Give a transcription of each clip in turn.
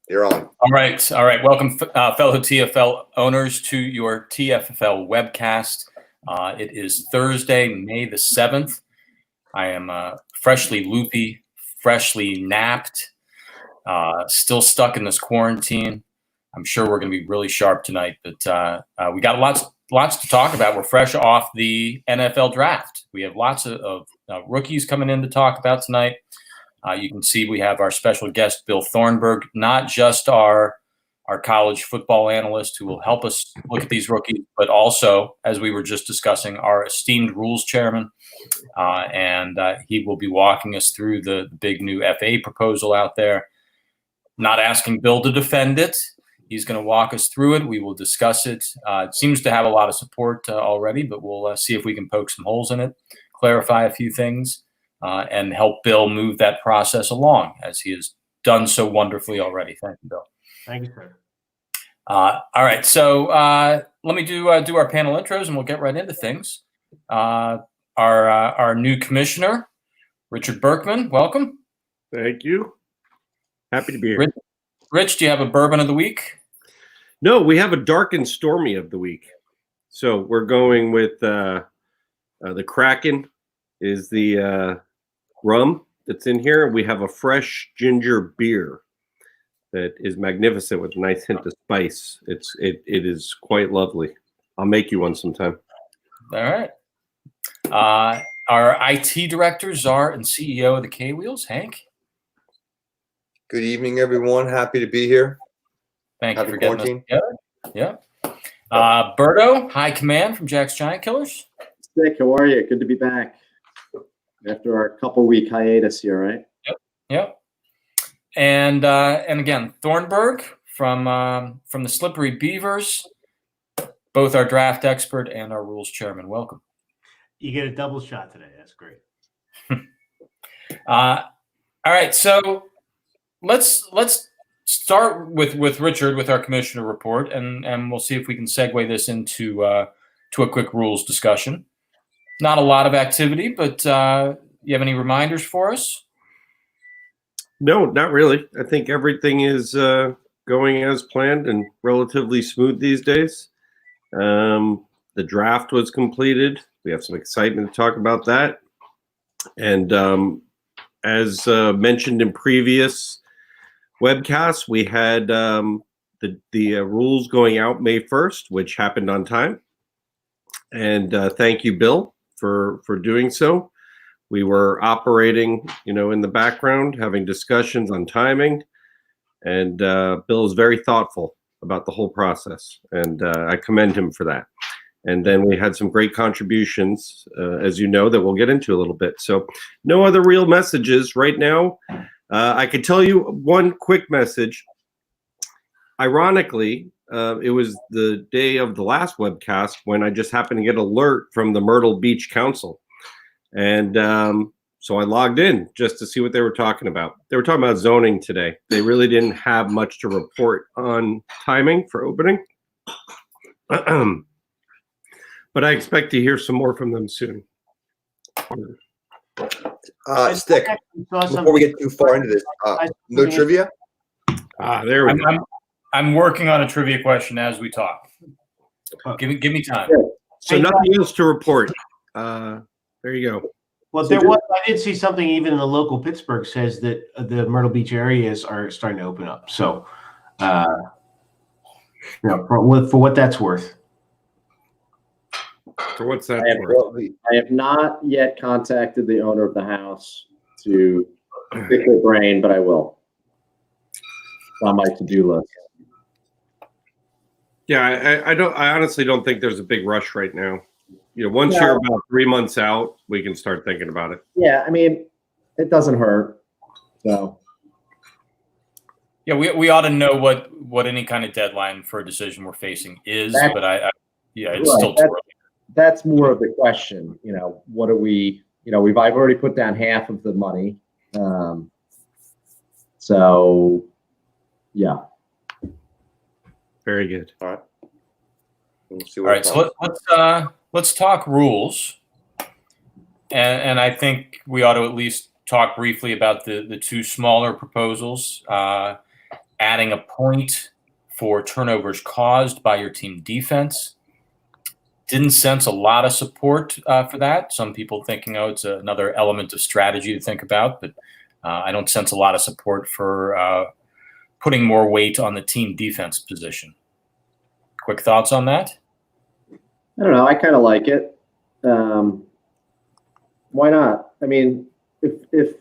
You're on. All right. Welcome, fellow TFL owners, to your TFFL webcast. It is Thursday, May the 7th. I am freshly loopy, freshly napped, still stuck in this quarantine. I'm sure we're going to be really sharp tonight, but we got lots to talk about. We're fresh off the NFL draft. We have lots of rookies coming in to talk about tonight. You can see we have our special guest, Bill Thornburg, not just our college football analyst who will help us look at these rookies, but also, as we were just discussing, our esteemed rules chairman. And he will be walking us through the big new FA proposal out there. Not asking Bill to defend it. He's going to walk us through it. We will discuss it. It seems to have a lot of support already, but we'll see if we can poke some holes in it, clarify a few things. And help Bill move that process along, as he has done so wonderfully already. Thank you, Bill. Thank you, sir. All right, so let me do our panel intros, and we'll get right into things. Our new commissioner, Richard Berkman, welcome. Thank you. Happy to be here. Rich, do you have a bourbon of the week? No, we have a dark and stormy of the week. So we're going with the Kraken is the rum that's in here. We have a fresh ginger beer that is magnificent with a nice hint of spice. It is quite lovely. I'll make you one sometime. All right. Our IT director, czar, and CEO of the K-Wheels, Hank. Good evening, everyone. Happy to be here. Thank you for getting us together. Yeah. Berto, High Command from Jack's Giant Killers. Nick, how are you? Good to be back after our couple-week hiatus here, right? Yep. And again, Thornburg from the Slippery Beavers, both our draft expert and our rules chairman. Welcome. You get a double shot today. That's great. All right, so let's start with Richard with our commissioner report, and we'll see if we can segue this into a quick rules discussion. Not a lot of activity, but you have any reminders for us? No, not really. I think everything is going as planned and relatively smooth these days. The draft was completed. We have some excitement to talk about that. And as mentioned in previous webcasts, we had the rules going out May 1st, which happened on time. And thank you, Bill, for doing so. We were operating, in the background, having discussions on timing, and Bill is very thoughtful about the whole process, and I commend him for that. And then we had some great contributions, as you know, that we'll get into a little bit. So no other real messages right now. I could tell you one quick message. Ironically, it was the day of the last webcast when I just happened to get an alert from the Myrtle Beach Council. And so I logged in just to see what they were talking about. They were talking about zoning today. They really didn't have much to report on timing for opening. But I expect to hear some more from them soon. Stick, before we get too far into this, no trivia? There we go. I'm working on a trivia question as we talk. Give me time. So nothing else to report. There you go. Well, I did see something even in the local Pittsburgh says that the Myrtle Beach areas are starting to open up. So, for what that's worth. For what's that worth? I have not yet contacted the owner of the house to pick their brain, but I will. It's on my to-do list. Yeah, I honestly don't think there's a big rush right now. Once you're about 3 months out, we can start thinking about it. Yeah, I mean, it doesn't hurt. So. Yeah, we ought to know what any kind of deadline for a decision we're facing is, but it's still too early. That's more of the question. What are we? I've already put down half of the money. So, yeah. Very good. All right. We'll see All right, so let's talk rules, and I think we ought to at least talk briefly about the two smaller proposals. adding a point for turnovers caused by your team defense. Didn't sense a lot of support for that. Some people thinking, oh, it's another element of strategy to think about, but I don't sense a lot of support for putting more weight on the team defense position. Quick thoughts on that? I don't know. I kind of like it. Why not? I mean, if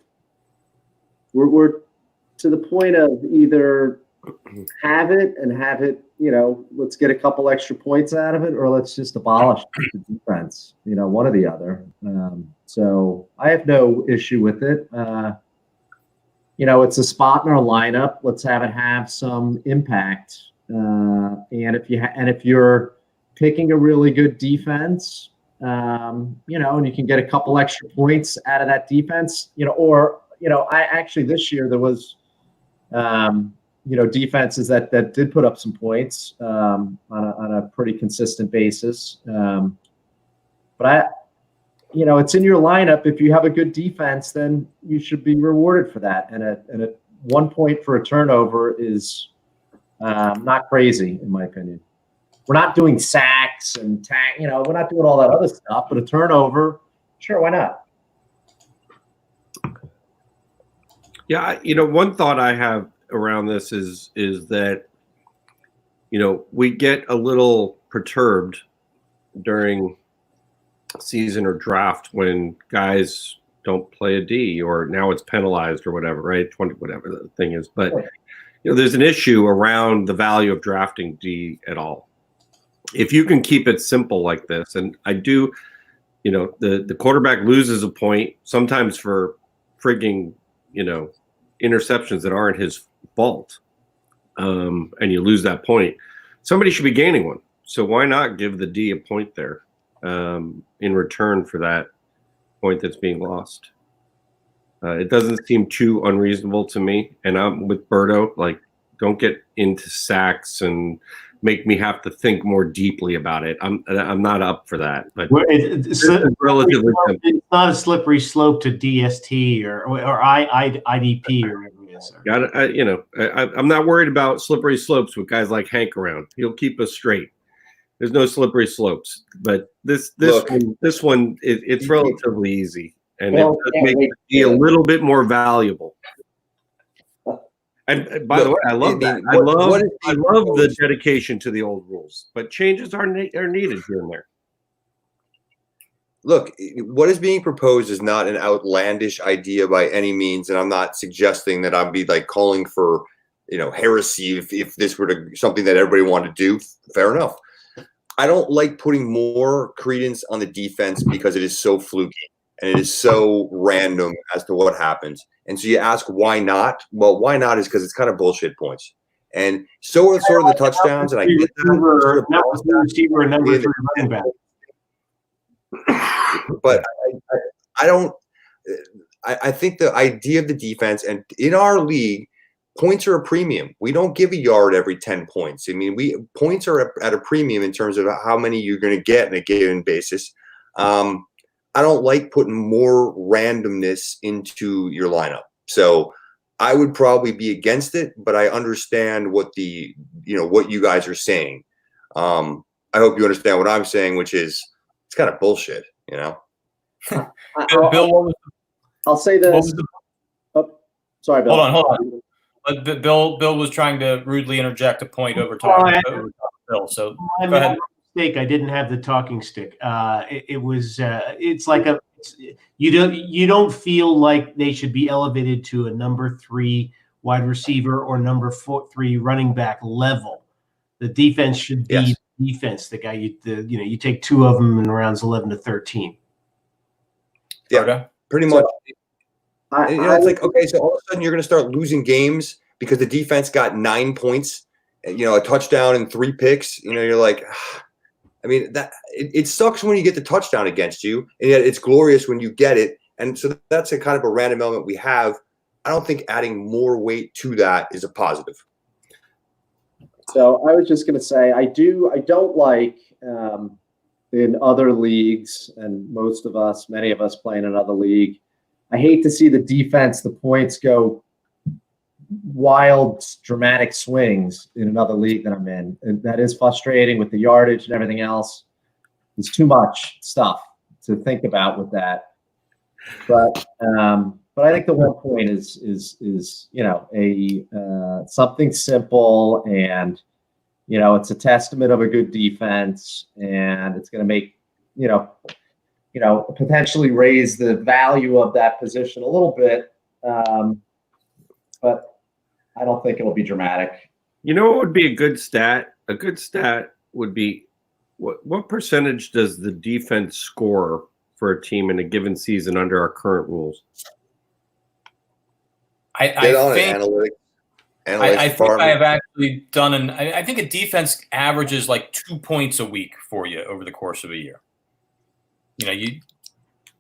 we're to the point of either have it, let's get a couple extra points out of it, or let's just abolish the defense, one or the other. So I have no issue with it. It's a spot in our lineup. Let's have it have some impact. And if you're picking a really good defense, and you can get a couple extra points out of that defense, I actually this year there was, defenses that did put up some points on a pretty consistent basis. But it's in your lineup. If you have a good defense, then you should be rewarded for that. And a 1 point for a turnover is not crazy, in my opinion. We're not doing sacks and we're not doing all that other stuff, but a turnover, sure, why not? Yeah, one thought I have around this is that, we get a little perturbed during season or draft when guys don't play a D, or now it's penalized or whatever, right? 20, whatever the thing is. But, there's an issue around the value of drafting D at all. If you can keep it simple like this, and I do, the quarterback loses a point sometimes for frigging, interceptions that aren't his fault, and you lose that point. Somebody should be gaining one. So why not give the D a point there in return for that point that's being lost? It doesn't seem too unreasonable to me. And I'm with Berto, like, don't get into sacks and make me have to think more deeply about it. I'm not up for that. But it's not a slippery slope to DST or IDP or whatever it is. I'm not worried about slippery slopes with guys like Hank around. He'll keep us straight. There's no slippery slopes. But this one, it's relatively easy, and it does make it be a little bit more valuable. And by the way, I love that. I love the dedication to the old rules, but changes are needed here and there. Look, what is being proposed is not an outlandish idea by any means, and I'm not suggesting that I'd be like calling for, heresy if this were something that everybody wanted to do. Fair enough. I don't like putting more credence on the defense because it is so fluky and it is so random as to what happens. And so you ask why not? Well, why not is because it's kind of bullshit points. And so are sort of the touchdowns, and I get that. Number receiver and number 3 running back. But I don't. I think the idea of the defense, and in our league, points are a premium. We don't give a yard every 10 points. I mean, points are at a premium in terms of how many you're going to get on a given basis. I don't like putting more randomness into your lineup. So I would probably be against it, but I understand what what you guys are saying. I hope you understand what I'm saying, which is it's kind of bullshit, Bill, I'll say this. Sorry, Bill. Hold on. Bill was trying to rudely interject a point over Bill. So go ahead. Mistake. I didn't have the talking stick. It's like you don't feel like they should be elevated to a number 3 wide receiver or number 3 running back level. The defense should be defense. The guy you take 2 of them in rounds 11 to 13. Yeah, pretty much. It's like, okay, so all of a sudden you're going to start losing games because the defense got 9 points, a touchdown and 3 picks. You're like, I mean, that it sucks when you get the touchdown against you, and yet it's glorious when you get it. And so that's a kind of a random element we have. I don't think adding more weight to that is a positive. So I was just going to say, I don't like in other leagues, and many of us play in another league, I hate to see the defense, the points go wild, dramatic swings in another league that I'm in. And that is frustrating with the yardage and everything else. There's too much stuff to think about with that. But I think the 1 point is something simple, and it's a testament of a good defense, and it's going to make potentially raise the value of that position a little bit. But I don't think it'll be dramatic. What would be a good stat? A good stat would be what percentage does the defense score for a team in a given season under our current rules? I think I have actually done I think a defense averages like 2 points a week for you over the course of a year.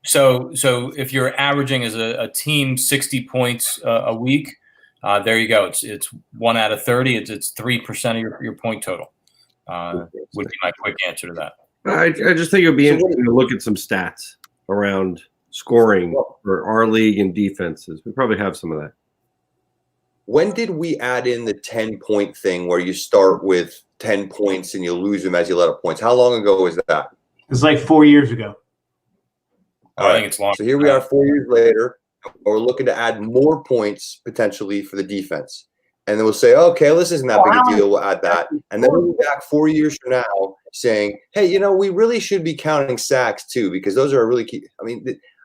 So if you're averaging as a team 60 points a week, there you go. It's 1 out of 30. It's 3% of your point total. Would be my quick answer to that. I just think it would be interesting to look at some stats around scoring for our league and defenses. We probably have some of that. When did we add in the 10-point thing where you start with 10 points and you lose them as you let up points? How long ago was that? It's like 4 years ago. I think it's long. So here we are 4 years later. We're looking to add more points potentially for the defense. And then we'll say, okay, well, this isn't that big a deal. We'll add that. And then we'll be back 4 years from now saying, hey, we really should be counting sacks too, because those are really key. I mean,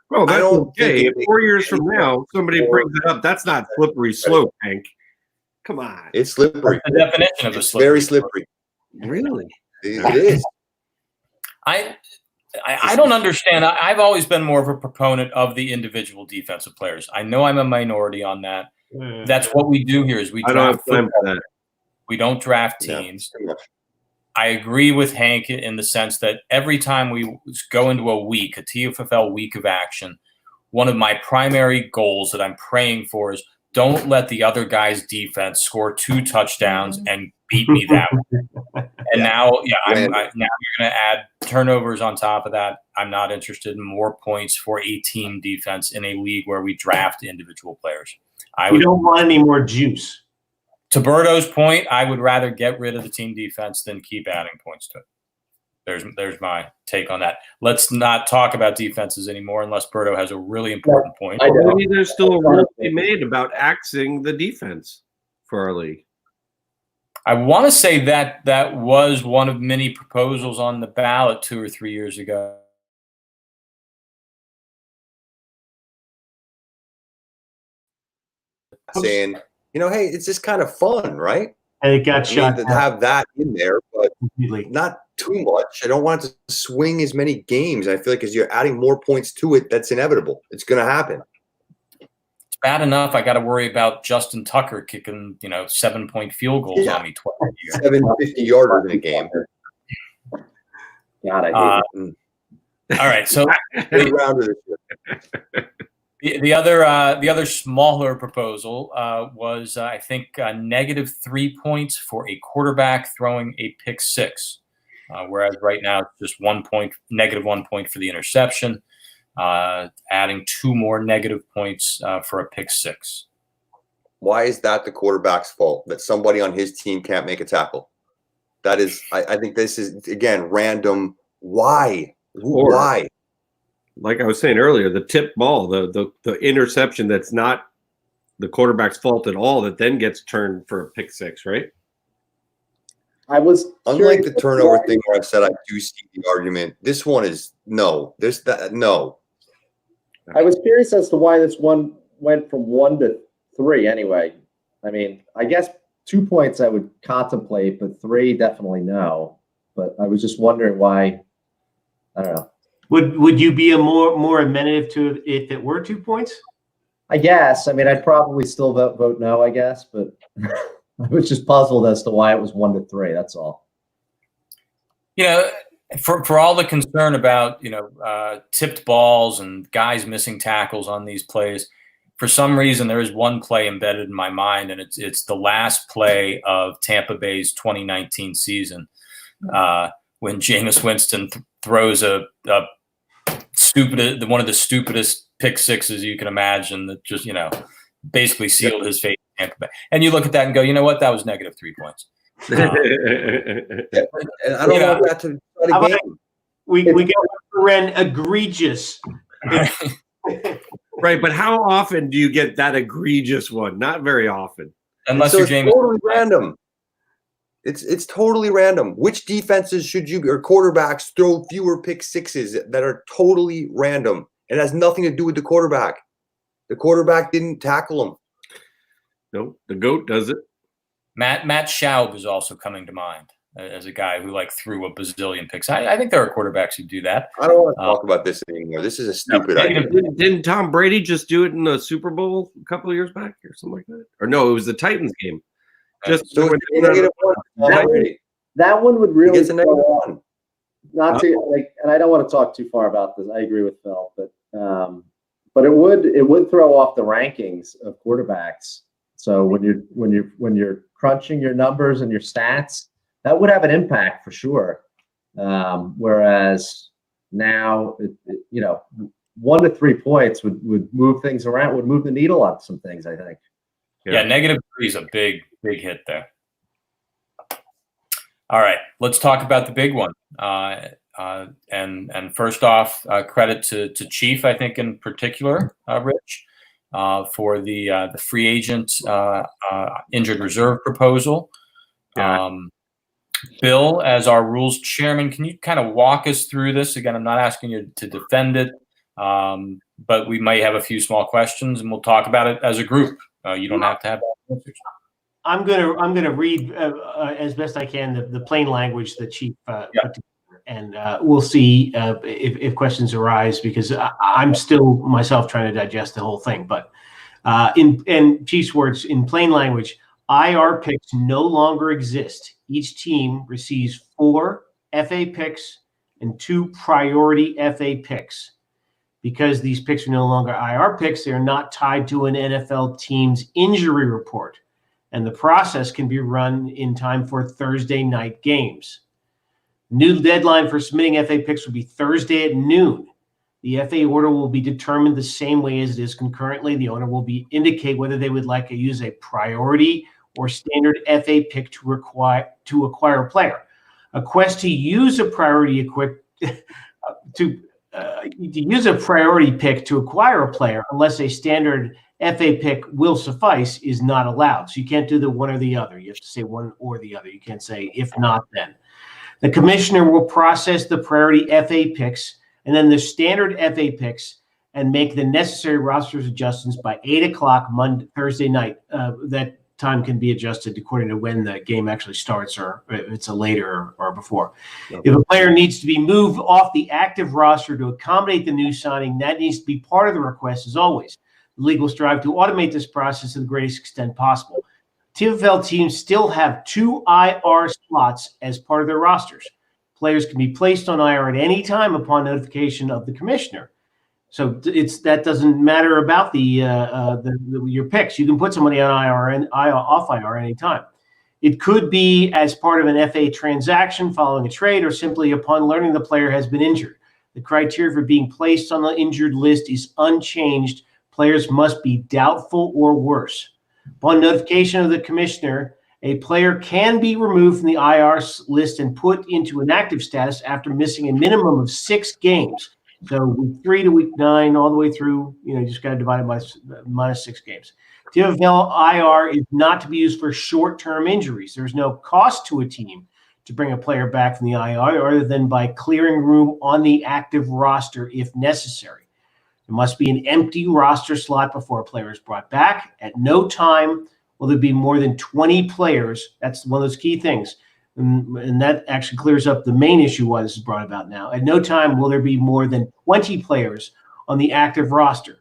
well, that's okay. If 4 years from now somebody brings it up, that's not slippery slope, Hank. Come on. It's slippery. The definition of a slippery. Very slippery. Really? It is. I don't understand. I've always been more of a proponent of the individual defensive players. I know I'm a minority on that. That's what we do here is we draft football. We don't draft teams. Yeah, I agree with Hank in the sense that every time we go into a TFFL week of action, one of my primary goals that I'm praying for is don't let the other guy's defense score 2 touchdowns and beat me that way. And now you're going to add turnovers on top of that. I'm not interested in more points for a team defense in a league where we draft individual players. You don't want any more juice. To Berto's point, I would rather get rid of the team defense than keep adding points to it. There's my take on that. Let's not talk about defenses anymore unless Berto has a really important point. Maybe there's still a rule to be made about axing the defense for our league. I want to say that was one of many proposals on the ballot 2 or 3 years ago. Saying, hey, it's just kind of fun, right? And it got shot to have that in there, but completely. Not too much. I don't want it to swing as many games. I feel like as you're adding more points to it, that's inevitable. It's going to happen. It's bad enough I got to worry about Justin Tucker kicking, 7-point field goals on me twice a year. 750 yarders in a game. God, I hate it. All right, so Good round of this year. the other smaller proposal was I think -3 points for a quarterback throwing a pick 6, whereas right now it's just -1 point for the interception. Adding 2 more negative points for a pick 6. Why is that the quarterback's fault that somebody on his team can't make a tackle? That is, I think this is, again, random. Why? Why? Like I was saying earlier, the tip ball, the interception that's not the quarterback's fault at all, that then gets turned for a pick 6, right? I was unlike the turnover thing where I said I do see the argument. This one is no. There's that no. I was curious as to why this one went from 1 to 3. Anyway, I mean, I guess 2 points I would contemplate, but 3 definitely no. But I was just wondering why. I don't know. Would you be a more amenative to it if it were 2 points? I guess. I mean, I'd probably still vote no. I guess, but I was just puzzled as to why it was 1 to 3. That's all. For all the concern about tipped balls and guys missing tackles on these plays, for some reason there is one play embedded in my mind, and it's the last play of Tampa Bay's 2019 season when Jameis Winston throws one of the stupidest pick 6s you can imagine that just basically sealed his fate can't come back. And you look at that and go, you know what? That was negative 3 points. And I don't want that to start a game. We got Ren egregious. Right, but how often do you get that egregious one? Not very often. Unless So you're it's James. totally random. It's totally random. Which defenses should you or quarterbacks throw fewer pick sixes that are totally random? It has nothing to do with the quarterback. The quarterback didn't tackle him. No, the GOAT does it. Matt Schaub is also coming to mind as a guy who like threw a bazillion picks. I think there are quarterbacks who do that. I don't want to talk about this anymore. This is a stupid idea. Didn't Tom Brady just do it in the Super Bowl a couple of years back or something like that? Or no, it was the Titans game. Just So it's negative one. That one would He really gets a negative one. not to like, and I don't want to talk too far about this. I agree with Phil, but it would throw off the rankings of quarterbacks. So when you're crunching your numbers and your stats, that would have an impact for sure. Whereas now, 1 to 3 points would move things around, would move the needle on some things, I think. Yeah, negative 3 is a big hit there. All right, let's talk about the big one. And first off, credit to Chief, I think in particular, Rich, for the free agent injured reserve proposal. Yeah. Bill, as our rules chairman, can you kind of walk us through this? Again, I'm not asking you to defend it, but we might have a few small questions, and we'll talk about it as a group. You don't have to have answers. I'm gonna read as best I can the plain language that Chief put together, and we'll see if questions arise, because I'm still myself trying to digest the whole thing. But in Chief's words, in plain language, IR picks no longer exist. Each team receives 4 FA picks and 2 priority FA picks. Because these picks are no longer IR picks, they are not tied to an NFL team's injury report, and the process can be run in time for Thursday night games. New deadline for submitting FA picks will be Thursday at noon. The FA order will be determined the same way as it is concurrently. The owner will indicate whether they would like to use a priority or standard FA pick to acquire a player. A quest to use a priority use a priority pick to acquire a player, unless a standard FA pick will suffice, is not allowed. So you can't do the one or the other. You have to say one or the other. You can't say if not then. The commissioner will process the priority FA picks and then the standard FA picks and make the necessary roster adjustments by 8 o'clock Thursday night. That time can be adjusted according to when the game actually starts, or if it's a later or before. Okay. If a player needs to be moved off the active roster to accommodate the new signing, that needs to be part of the request as always. The league will strive to automate this process to the greatest extent possible. TFFL teams still have 2 IR slots as part of their rosters. Players can be placed on IR at any time upon notification of the commissioner. So that doesn't matter about your picks. You can put somebody on IR and off IR anytime. It could be as part of an FA transaction following a trade, or simply upon learning the player has been injured. The criteria for being placed on the injured list is unchanged. Players must be doubtful or worse. Upon notification of the commissioner, a player can be removed from the IR list and put into inactive status after missing a minimum of 6 games. So week 3 to week 9, all the way through, you just got to divide it by minus 6 games. TFFL IR is not to be used for short-term injuries. There's no cost to a team to bring a player back from the IR other than by clearing room on the active roster if necessary. There must be an empty roster slot before a player is brought back. At no time will there be more than 20 players. That's one of those key things. And that actually clears up the main issue why this is brought about now. At no time will there be more than 20 players on the active roster.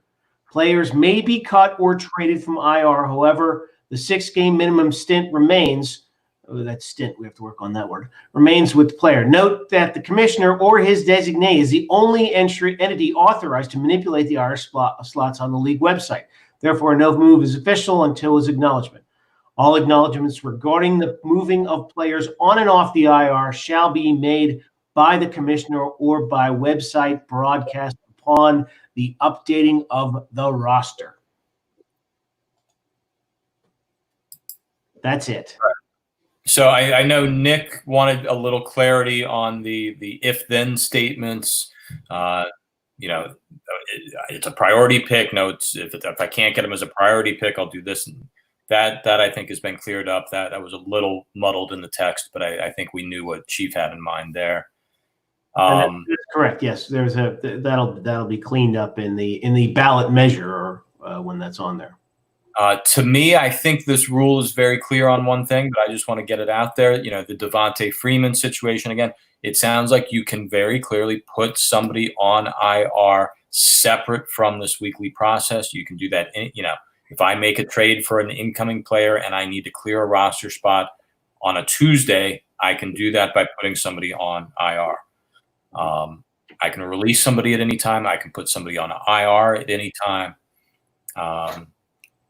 Players may be cut or traded from IR. However, the 6-game minimum stint remains. Oh, that stint, we have to work on that word. Remains with the player. Note that the commissioner or his designee is the only entity authorized to manipulate the IR slots on the league website. Therefore, no move is official until his acknowledgement. All acknowledgments regarding the moving of players on and off the IR shall be made by the commissioner or by website broadcast upon the updating of the roster. That's it. So I know Nick wanted a little clarity on the if-then statements. It's a priority pick. No, if I can't get him as a priority pick, I'll do this. And that I think has been cleared up. That was a little muddled in the text, but I think we knew what Chief had in mind there. That's correct. Yes, that'll be cleaned up in the ballot measure when that's on there. To me, I think this rule is very clear on one thing, but I just want to get it out there. The Devontae Freeman situation again. It sounds like you can very clearly put somebody on IR separate from this weekly process. You can do that. If I make a trade for an incoming player and I need to clear a roster spot on a Tuesday, I can do that by putting somebody on IR. I can release somebody at any time. I can put somebody on IR at any time.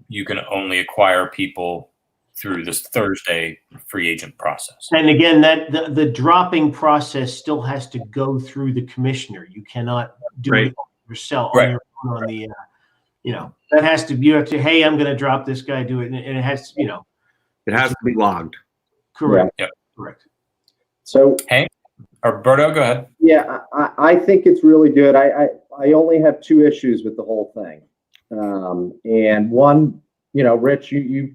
You can only acquire people through this Thursday free agent process. And again, that the dropping process still has to go through the commissioner. You cannot do it yourself on your own on the, that has to be, hey, I'm going to drop this guy, do it. And it has, it has to be logged. Correct. Yeah. Correct. So, Hank or Berto, go ahead. Yeah, I think it's really good. I only have two issues with the whole thing. And one, Rich, you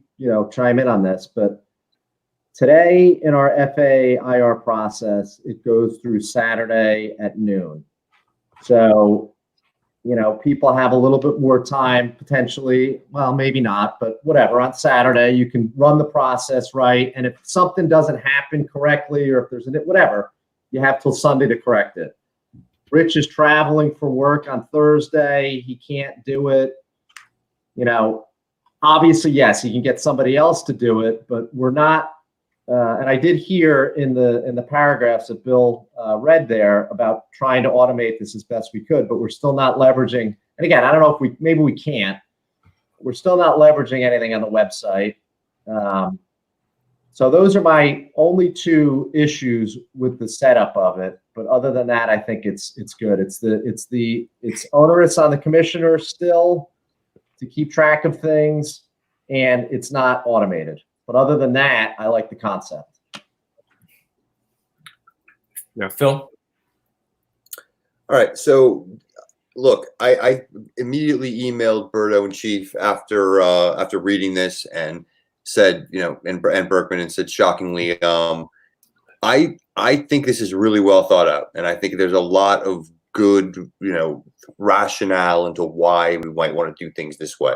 chime in on this, but today in our FA IR process, it goes through Saturday at noon. So, people have a little bit more time potentially. Well, maybe not, but whatever. On Saturday, you can run the process right. And if something doesn't happen correctly, or if there's whatever, you have till Sunday to correct it. Rich is traveling for work on Thursday. He can't do it. Obviously, yes, he can get somebody else to do it, but we're not. And I did hear in the paragraphs that Bill read there about trying to automate this as best we could, but we're still not leveraging. And again, I don't know if maybe we can't. We're still not leveraging anything on the website. So those are my only two issues with the setup of it. But other than that, I think it's good. It's onerous on the commissioner still to keep track of things, and it's not automated. But other than that, I like the concept. Yeah, Phil. All right. So, look, I immediately emailed Berto and Chief after reading this and said, and Berkman, and said shockingly, I think this is really well thought out, and I think there's a lot of good, rationale into why we might want to do things this way.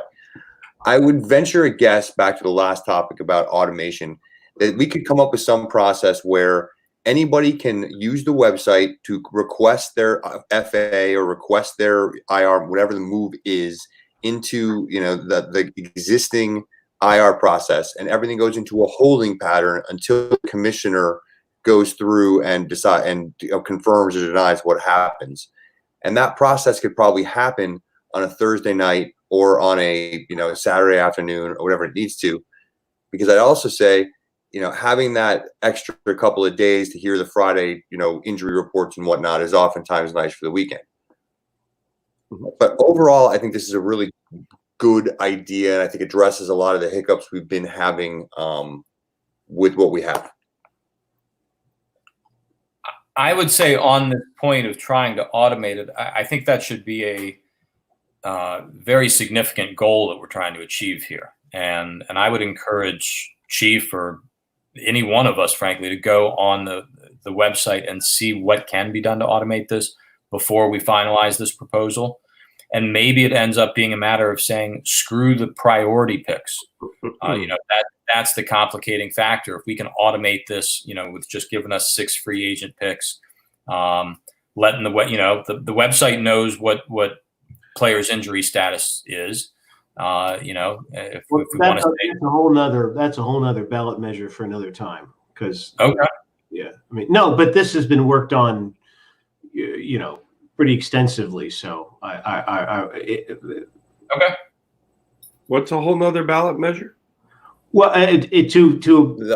I would venture a guess back to the last topic about automation that we could come up with some process where anybody can use the website to request their FA or request their IR, whatever the move is, into the existing IR process, and everything goes into a holding pattern until the commissioner goes through and decide and confirms or denies what happens. And that process could probably happen on a Thursday night or on a Saturday afternoon or whatever it needs to. Because I'd also say, having that extra couple of days to hear the Friday, injury reports and whatnot is oftentimes nice for the weekend. But overall, I think this is a really good idea, and I think addresses a lot of the hiccups we've been having with what we have. I would say on the point of trying to automate it, I think that should be a very significant goal that we're trying to achieve here. And I would encourage Chief or any one of us, frankly, to go on the website and see what can be done to automate this before we finalize this proposal. And maybe it ends up being a matter of saying, screw the priority picks. That's the complicating factor. If we can automate this, with just giving us 6 free agent picks, letting the website knows what players' injury status is. If we want to say that's a whole nother ballot measure for another time. Because yeah, no, but this has been worked on, pretty extensively. So okay. What's a whole nother ballot measure? Well, to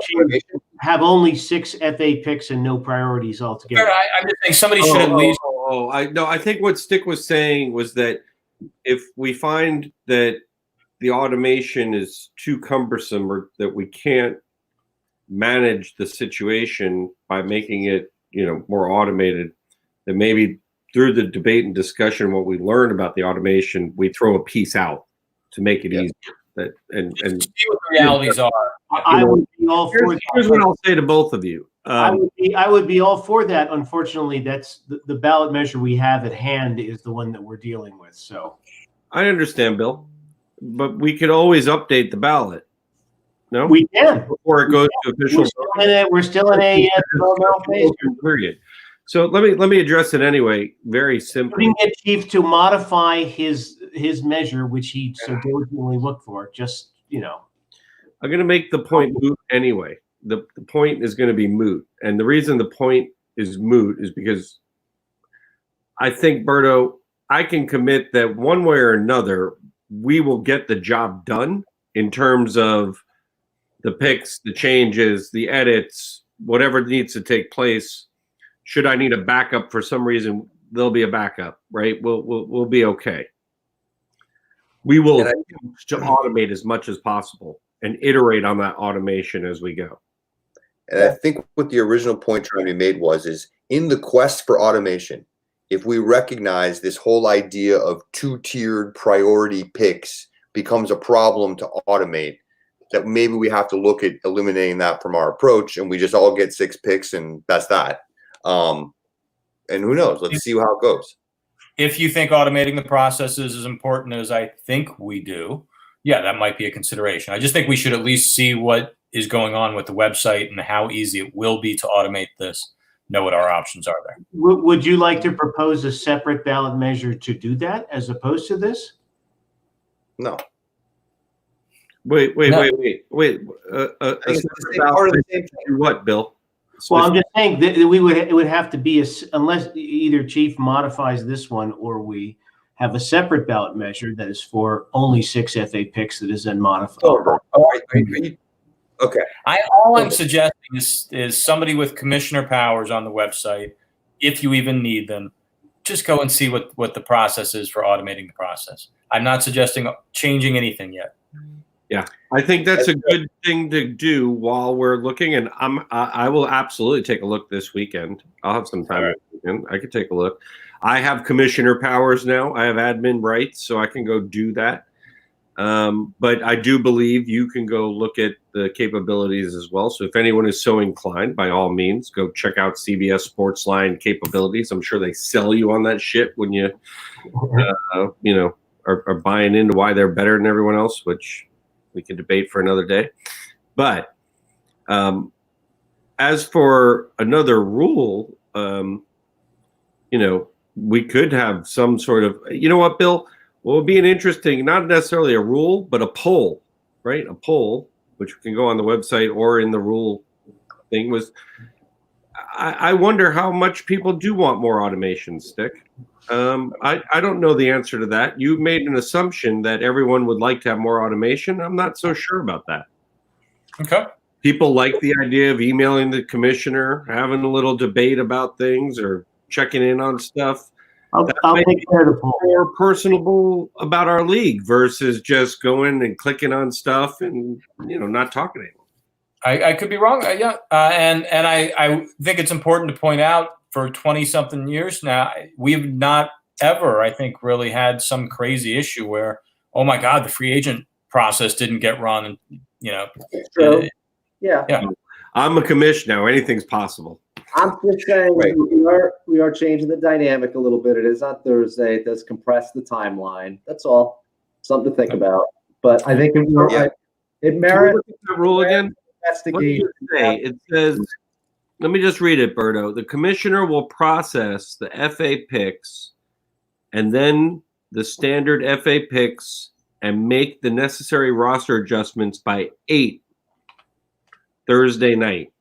have only 6 FA picks and no priorities altogether. I'm just saying somebody should at least. I think what Stick was saying was that if we find that the automation is too cumbersome or that we can't manage the situation by making it, more automated, then maybe through the debate and discussion, what we learn about the automation, we throw a piece out to make it easier. That and See what the realities are. I would be all for here's what I'll say to both of you. I would be all for that. Unfortunately, that's the ballot measure we have at hand is the one that we're dealing with. So I understand, Bill, but we could always update the ballot. No, we can before it goes to official. We're still in a developmental phase. Period. So let me address it anyway, very simply. We can get Chief to modify his measure, which he so diligently looked for. Just I'm going to make the point moot anyway. The point is going to be moot, and the reason the point is moot is because I think, Berto, I can commit that one way or another we will get the job done in terms of the picks, the changes, the edits, whatever needs to take place. Should I need a backup for some reason, there'll be a backup, right? We'll be okay. We will to automate as much as possible and iterate on that automation as we go. And I think what the original point trying to be made is in the quest for automation, if we recognize this whole idea of two-tiered priority picks becomes a problem to automate, that maybe we have to look at eliminating that from our approach and we just all get 6 picks and that's that. And who knows? Let's see how it goes. If you think automating the process is as important as I think we do, yeah, that might be a consideration. I just think we should at least see what is going on with the website and how easy it will be to automate this, know what our options are there. Would you like to propose a separate ballot measure to do that as opposed to this? No. Wait. Part of the same thing. What, Bill? Well, I'm just saying that it would have to be unless either Chief modifies this one or we have a separate ballot measure that is for only 6 FA picks that is then modified. Okay. All I'm suggesting is somebody with commissioner powers on the website, if you even need them, just go and see what the process is for automating the process. I'm not suggesting changing anything yet. Yeah, I think that's a good thing to do while we're looking, and I will absolutely take a look this weekend. I'll have some time this weekend. I could take a look. I have commissioner powers now. I have admin rights, so I can go do that. But I do believe you can go look at the capabilities as well. So if anyone is so inclined, by all means, go check out CBS Sportsline capabilities. I'm sure they sell you on that shit when you, are buying into why they're better than everyone else, which we can debate for another day. But as for another rule, we could have some sort of, what, Bill? What would be an interesting, not necessarily a rule, but a poll, right? A poll, which can go on the website or in the rule thing was, I wonder how much people do want more automation, Stick. I don't know the answer to that. You made an assumption that everyone would like to have more automation. I'm not so sure about that. Okay. People like the idea of emailing the commissioner, having a little debate about things or checking in on stuff. I'll take care of the poll. More personable about our league versus just going and clicking on stuff and not talking to anyone. I could be wrong. Yeah. And I think it's important to point out for 20-something years now, we've not ever, I think, really had some crazy issue where, oh my God, the free agent process didn't get run. And, True. Yeah. I'm a commissioner now. Anything's possible. I'm just saying we are changing the dynamic a little bit. It is on Thursday. It does compress the timeline. That's all. Something to think about. But I think it merits the rule again. Investigation. It says, let me just read it, Berto. The commissioner will process the FA picks and then the standard FA picks and make the necessary roster adjustments by 8 Thursday night.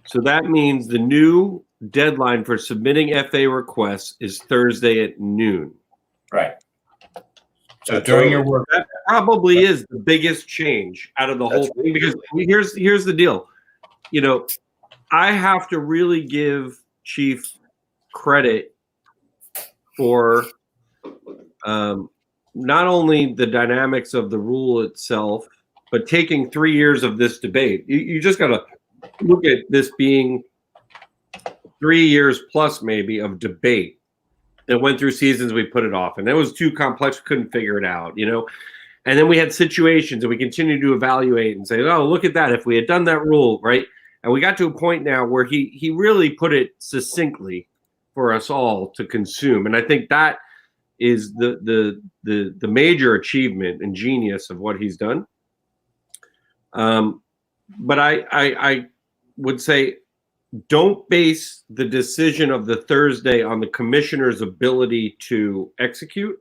So that means the new deadline for submitting FA requests is Thursday at noon. Right. So during your work, that probably is the biggest change out of the whole thing. Because here's the deal. I have to really give Chief credit for not only the dynamics of the rule itself, but taking 3 years of this debate. You just got to look at this being 3 years plus maybe of debate. It went through seasons, we put it off, and it was too complex, we couldn't figure it out, you know. And then we had situations, and we continued to evaluate and say, oh, look at that. If we had done that rule, right? And we got to a point now where he really put it succinctly for us all to consume. And I think that is the major achievement and genius of what he's done. But I would say, don't base the decision of the Thursday on the commissioner's ability to execute.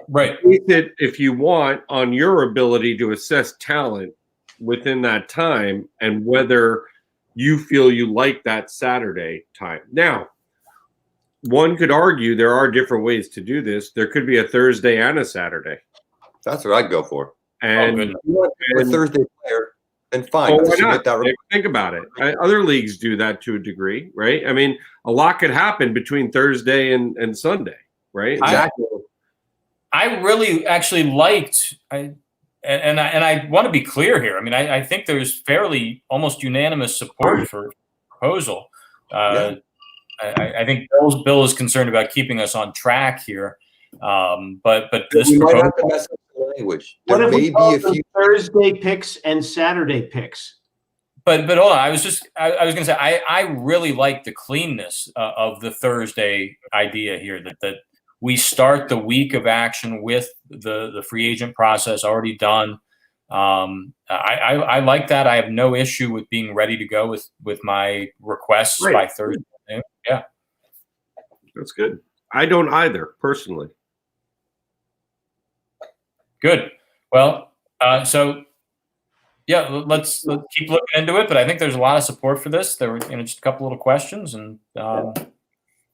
Right. Base it, if you want, on your ability to assess talent within that time and whether you feel you like that Saturday time. Now, one could argue there are different ways to do this. There could be a Thursday and a Saturday. That's what I'd go for. And, If you want a Thursday player, then fine. oh, Let's why submit not? that. Think about it. Other leagues do that to a degree, right? I mean, a lot could happen between Thursday and Sunday, right? Exactly. I really actually liked, and I want to be clear here. I mean, I think there's fairly almost unanimous support for the proposal. I think Bill is concerned about keeping us on track here. But this we might proposal, have to mess up the language. What There if may we be call a them few. Thursday picks and Saturday picks? but hold on. I was going to say I really like the cleanness of the Thursday idea here. That we start the week of action with the free agent process already done. I like that. I have no issue with being ready to go with my requests by Thursday. Yeah, That's good. I don't either, personally. good. Well, so yeah, let's keep looking into it. But I think there's a lot of support for this. There were just a couple little questions, and No,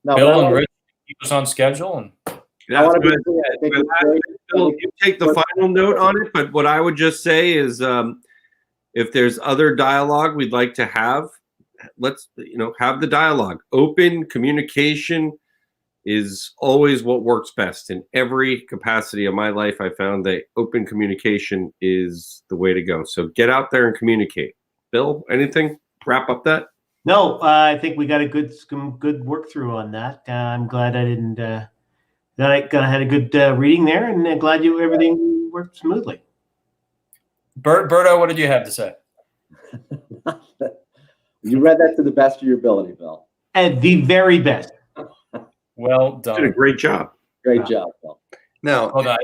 Bill and Rich keep us on schedule. And I want to be clear. I think it's great. Bill, you take the final note on it, but what I would just say is if there's other dialogue we'd like to have, let's have the dialogue. Open communication is always what works best. In every capacity of my life, I found that open communication is the way to go. So get out there and communicate. Bill, anything? Wrap up that? No, I think we got some good work through on that. I'm glad I didn't. That I had a good reading there, and glad everything worked smoothly. Berto, what did you have to say? You read that to the best of your ability, Bill. At the very best. Well Did a done. great job. Great job, Bill. Now, Hold on.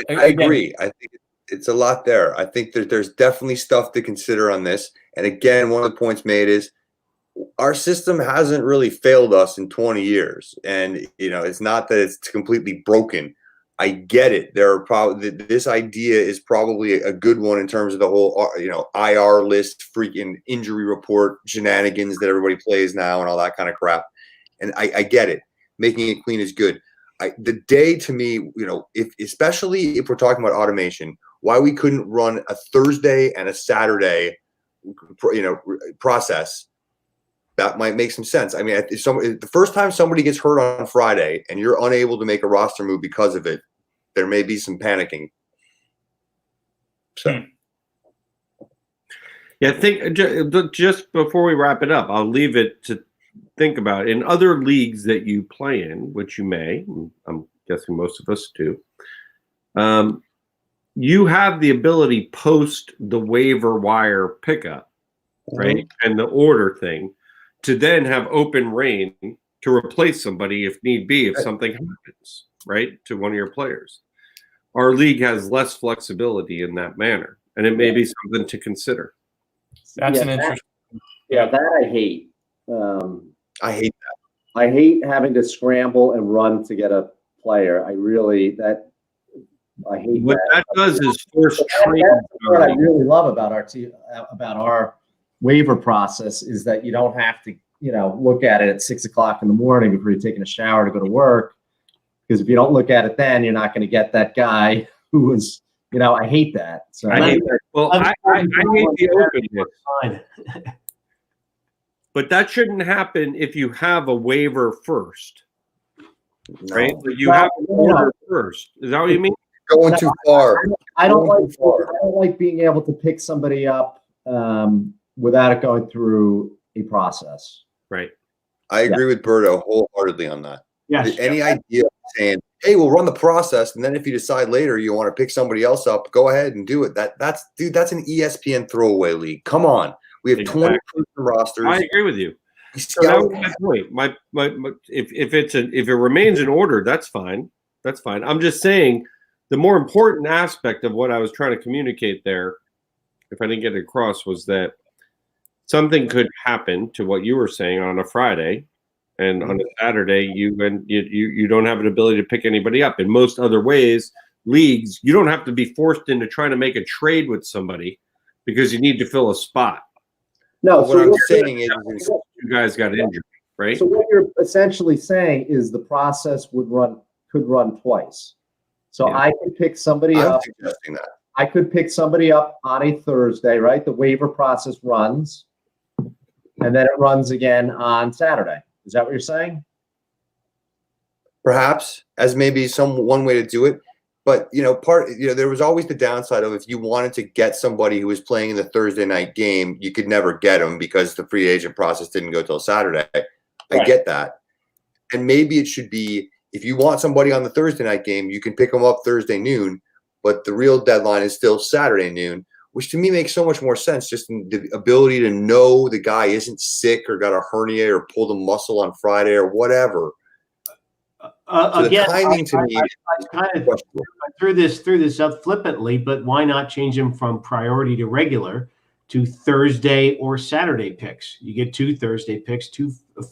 I agree. I think it's a lot there. I think that there's definitely stuff to consider on this. And again, one of the points made is our system hasn't really failed us in 20 years. And, it's not that it's completely broken. I get it. There are probably this idea is probably a good one in terms of the whole, IR list, freaking injury report shenanigans that everybody plays now and all that kind of crap. And I get it. Making it clean is good. The day to me, especially if we're talking about automation, why we couldn't run a Thursday and a Saturday, process, that might make some sense. I mean, if the first time somebody gets hurt on Friday and you're unable to make a roster move because of it, there may be some panicking. So, Yeah, I think just before we wrap it up, I'll leave it to think about. In other leagues that you play in, which you may, I'm guessing most of us do, you have the ability post the waiver wire pickup, right, and the order thing, to then have open reign to replace somebody if need be, if something happens, right, to one of your players. Our league has less flexibility in that manner, and it may be something to consider. That's an interesting. That I hate. I hate that. I hate having to scramble and run to get a player. I hate What that does is force trade. That's what I really love about our waiver process is that you don't have to, look at it at 6 o'clock in the morning before you're taking a shower to go to work. Because if you don't look at it then, you're not going to get that guy who was, I hate that. So I hate that. Well, I hate the openness. Fine. But that shouldn't happen if you have a waiver first, right? But you have an order first. Is that what you mean? Going too far. I don't Going like. too far. I don't like being able to pick somebody up without it going through a process. Right. I agree with Berto wholeheartedly on that. Yes. Any idea of saying, hey, we'll run the process, and then if you decide later you want to pick somebody else up, go ahead and do it. That's an ESPN throwaway league. Come on. We have Exactly. 20 person rosters. I agree with you. We So that scout- was my point. If it remains in order, that's fine. That's fine. I'm just saying the more important aspect of what I was trying to communicate there, if I didn't get it across, was that something could happen to what you were saying on a Friday, and on a Saturday you don't have an ability to pick anybody up. In most other ways, leagues, you don't have to be forced into trying to make a trade with somebody because you need to fill a spot. No, what I'm saying is, You guys got injured, right? So what you're essentially saying is the process could run twice. So Yeah. I could pick somebody I'm up. suggesting that. I could pick somebody up on a Thursday, right? The waiver process runs, and then it runs again on Saturday. Is that what you're saying? Perhaps as maybe one way to do it. But there was always the downside of if you wanted to get somebody who was playing in the Thursday night game, you could never get them because the free agent process didn't go till Saturday. I Right. get that. And maybe it should be, if you want somebody on the Thursday night game, you can pick them up Thursday noon, but the real deadline is still Saturday noon, which to me makes so much more sense. Just in the ability to know the guy isn't sick or got a hernia or pulled a muscle on Friday or whatever. So Again, the timing to me I is kind of questionable. threw this up flippantly, but why not change them from priority to regular to Thursday or Saturday picks? You get 2 Thursday picks,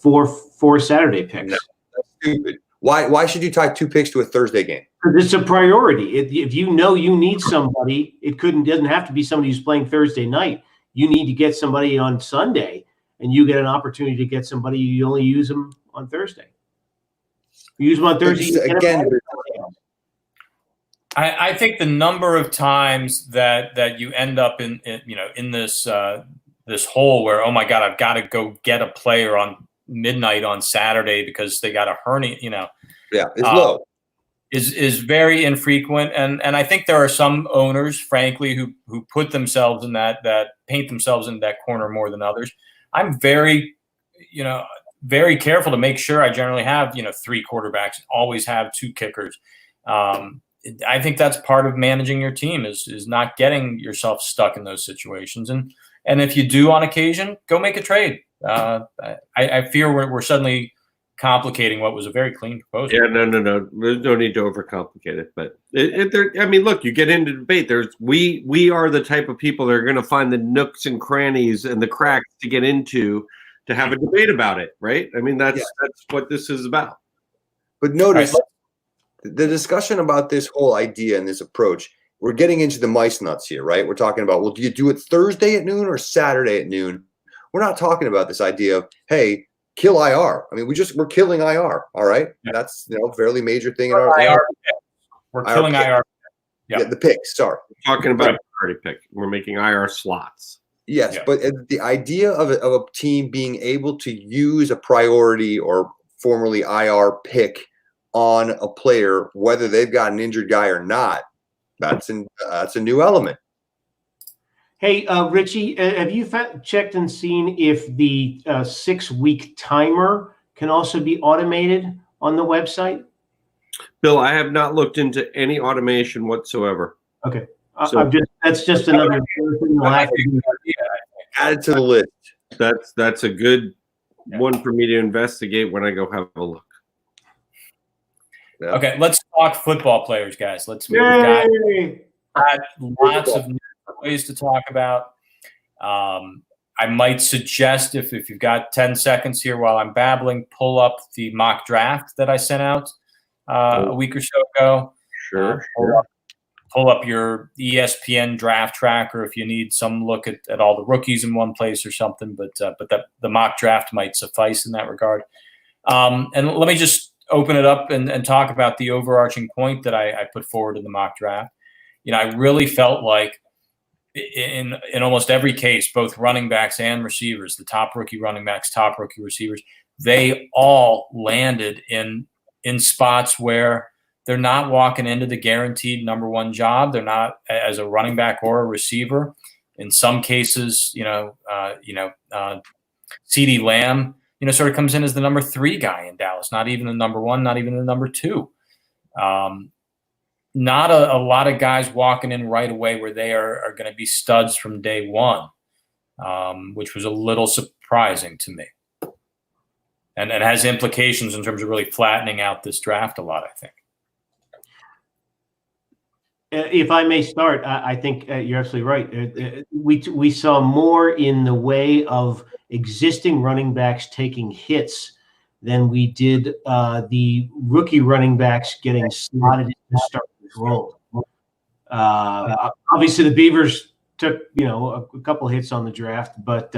four Saturday picks. No. That's stupid. Why should you tie 2 picks to a Thursday game? Because it's a priority. If you know you need somebody, doesn't have to be somebody who's playing Thursday night. You need to get somebody on Sunday, and you get an opportunity to get somebody. You only use them on Thursday. You use them on Thursday. You get them Again, I think the number of times that you end up in this this hole where, oh my God, I've got to go get a player on midnight on Saturday because they got a hernia, it's low. is very infrequent, and I think there are some owners, frankly, who put themselves in that paint themselves in that corner more than others. I'm very very careful to make sure I generally have 3 quarterbacks, always have 2 kickers. I think that's part of managing your team is not getting yourself stuck in those situations, and if you do on occasion, go make a trade. I fear we're suddenly complicating what was a very clean proposal. Yeah, no. There's no need to overcomplicate it. But look, you get into debate. We are the type of people that are going to find the nooks and crannies and the cracks to get into to have a debate about it, right? I mean, that's what this is about. But notice the discussion about this whole idea and this approach, we're getting into the mice nuts here, right? We're talking about, well, do you do it Thursday at noon or Saturday at noon? We're not talking about this idea of, hey, kill IR. I mean, we're killing IR. All right. Yeah. That's a fairly major thing in our IR. We're killing pick. IR. Yeah, the picks. Sorry. We're talking about Right. a priority pick. We're making IR slots. Yes, Yeah. but the idea of a team being able to use a priority or formerly IR pick on a player, whether they've got an injured guy or not, that's a new element. Hey, Richie, have you checked and seen if the 6-week timer can also be automated on the website? Bill, I have not looked into any automation whatsoever. Okay, So- that's just another thing we'll have to do. Add it to the list. That's a good one for me to investigate when I go have a look. Yeah. Okay, let's talk football players, guys. We've Yay! got lots of ways to talk about. I might suggest if you've got 10 seconds here while I'm babbling, pull up the mock draft that I sent out a week or so ago. Sure. Pull up your ESPN draft tracker if you need some look at all the rookies in one place or something. But the mock draft might suffice in that regard. And let me just open it up and talk about the overarching point that I put forward in the mock draft. I really felt like in almost every case, both running backs and receivers, the top rookie running backs, top rookie receivers, they all landed in spots where they're not walking into the guaranteed number one job. They're not as a running back or a receiver. In some cases, CeeDee Lamb, sort of comes in as the number 3 guy in Dallas, not even the number 1, not even the number 2. Not a lot of guys walking in right away where they are going to be studs from day one, which was a little surprising to me. And has implications in terms of really flattening out this draft a lot, I think. If I may start, I think you're absolutely right. We saw more in the way of existing running backs taking hits than we did the rookie running backs getting slotted into starting role. Obviously, the Beavers took a couple hits on the draft, but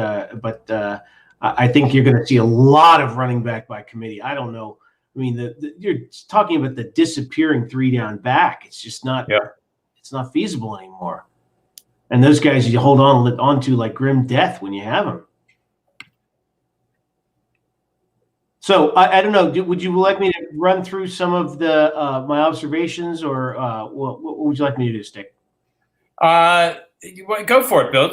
I think you're going to see a lot of running back by committee. I don't know. I mean, you're talking about the disappearing 3-down back. It's just not. Yeah. It's not feasible anymore. And those guys you hold on to like grim death when you have them. So I don't know. Would you like me to run through some of the my observations, or what would you like me to do, Stick? Go for it, Bill.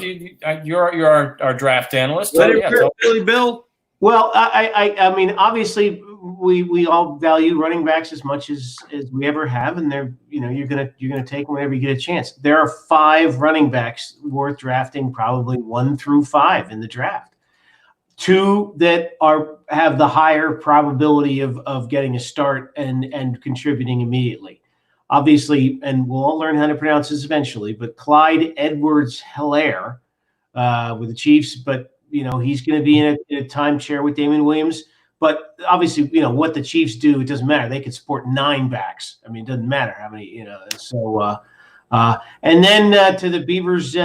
You're our draft analyst. Really, Bill. Well, I mean, obviously, we all value running backs as much as we ever have, and they're you're gonna take them whenever you get a chance. There are 5 running backs worth drafting, probably 1 through 5 in the draft. 2 that have the higher probability of getting a start and contributing immediately. Obviously, and we'll all learn how to pronounce this eventually, but Clyde Edwards-Helaire with the Chiefs, but he's going to be in a timeshare with Damon Williams. But obviously, what the Chiefs do, it doesn't matter. They could support 9 backs. I mean, it doesn't matter how many, So, and then to the Beavers,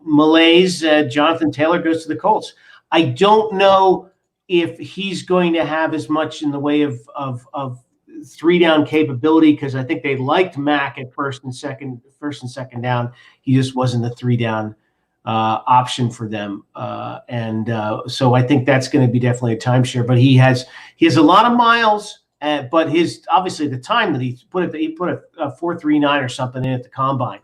malaise, Jonathan Taylor goes to the Colts. I don't know if he's going to have as much in the way of 3-down capability, because I think they liked Mack at first and second down. He just wasn't the 3-down option for them, so I think that's going to be definitely a timeshare. But he has a lot of miles, but obviously the time that he put a 4.39 or something in at the combine.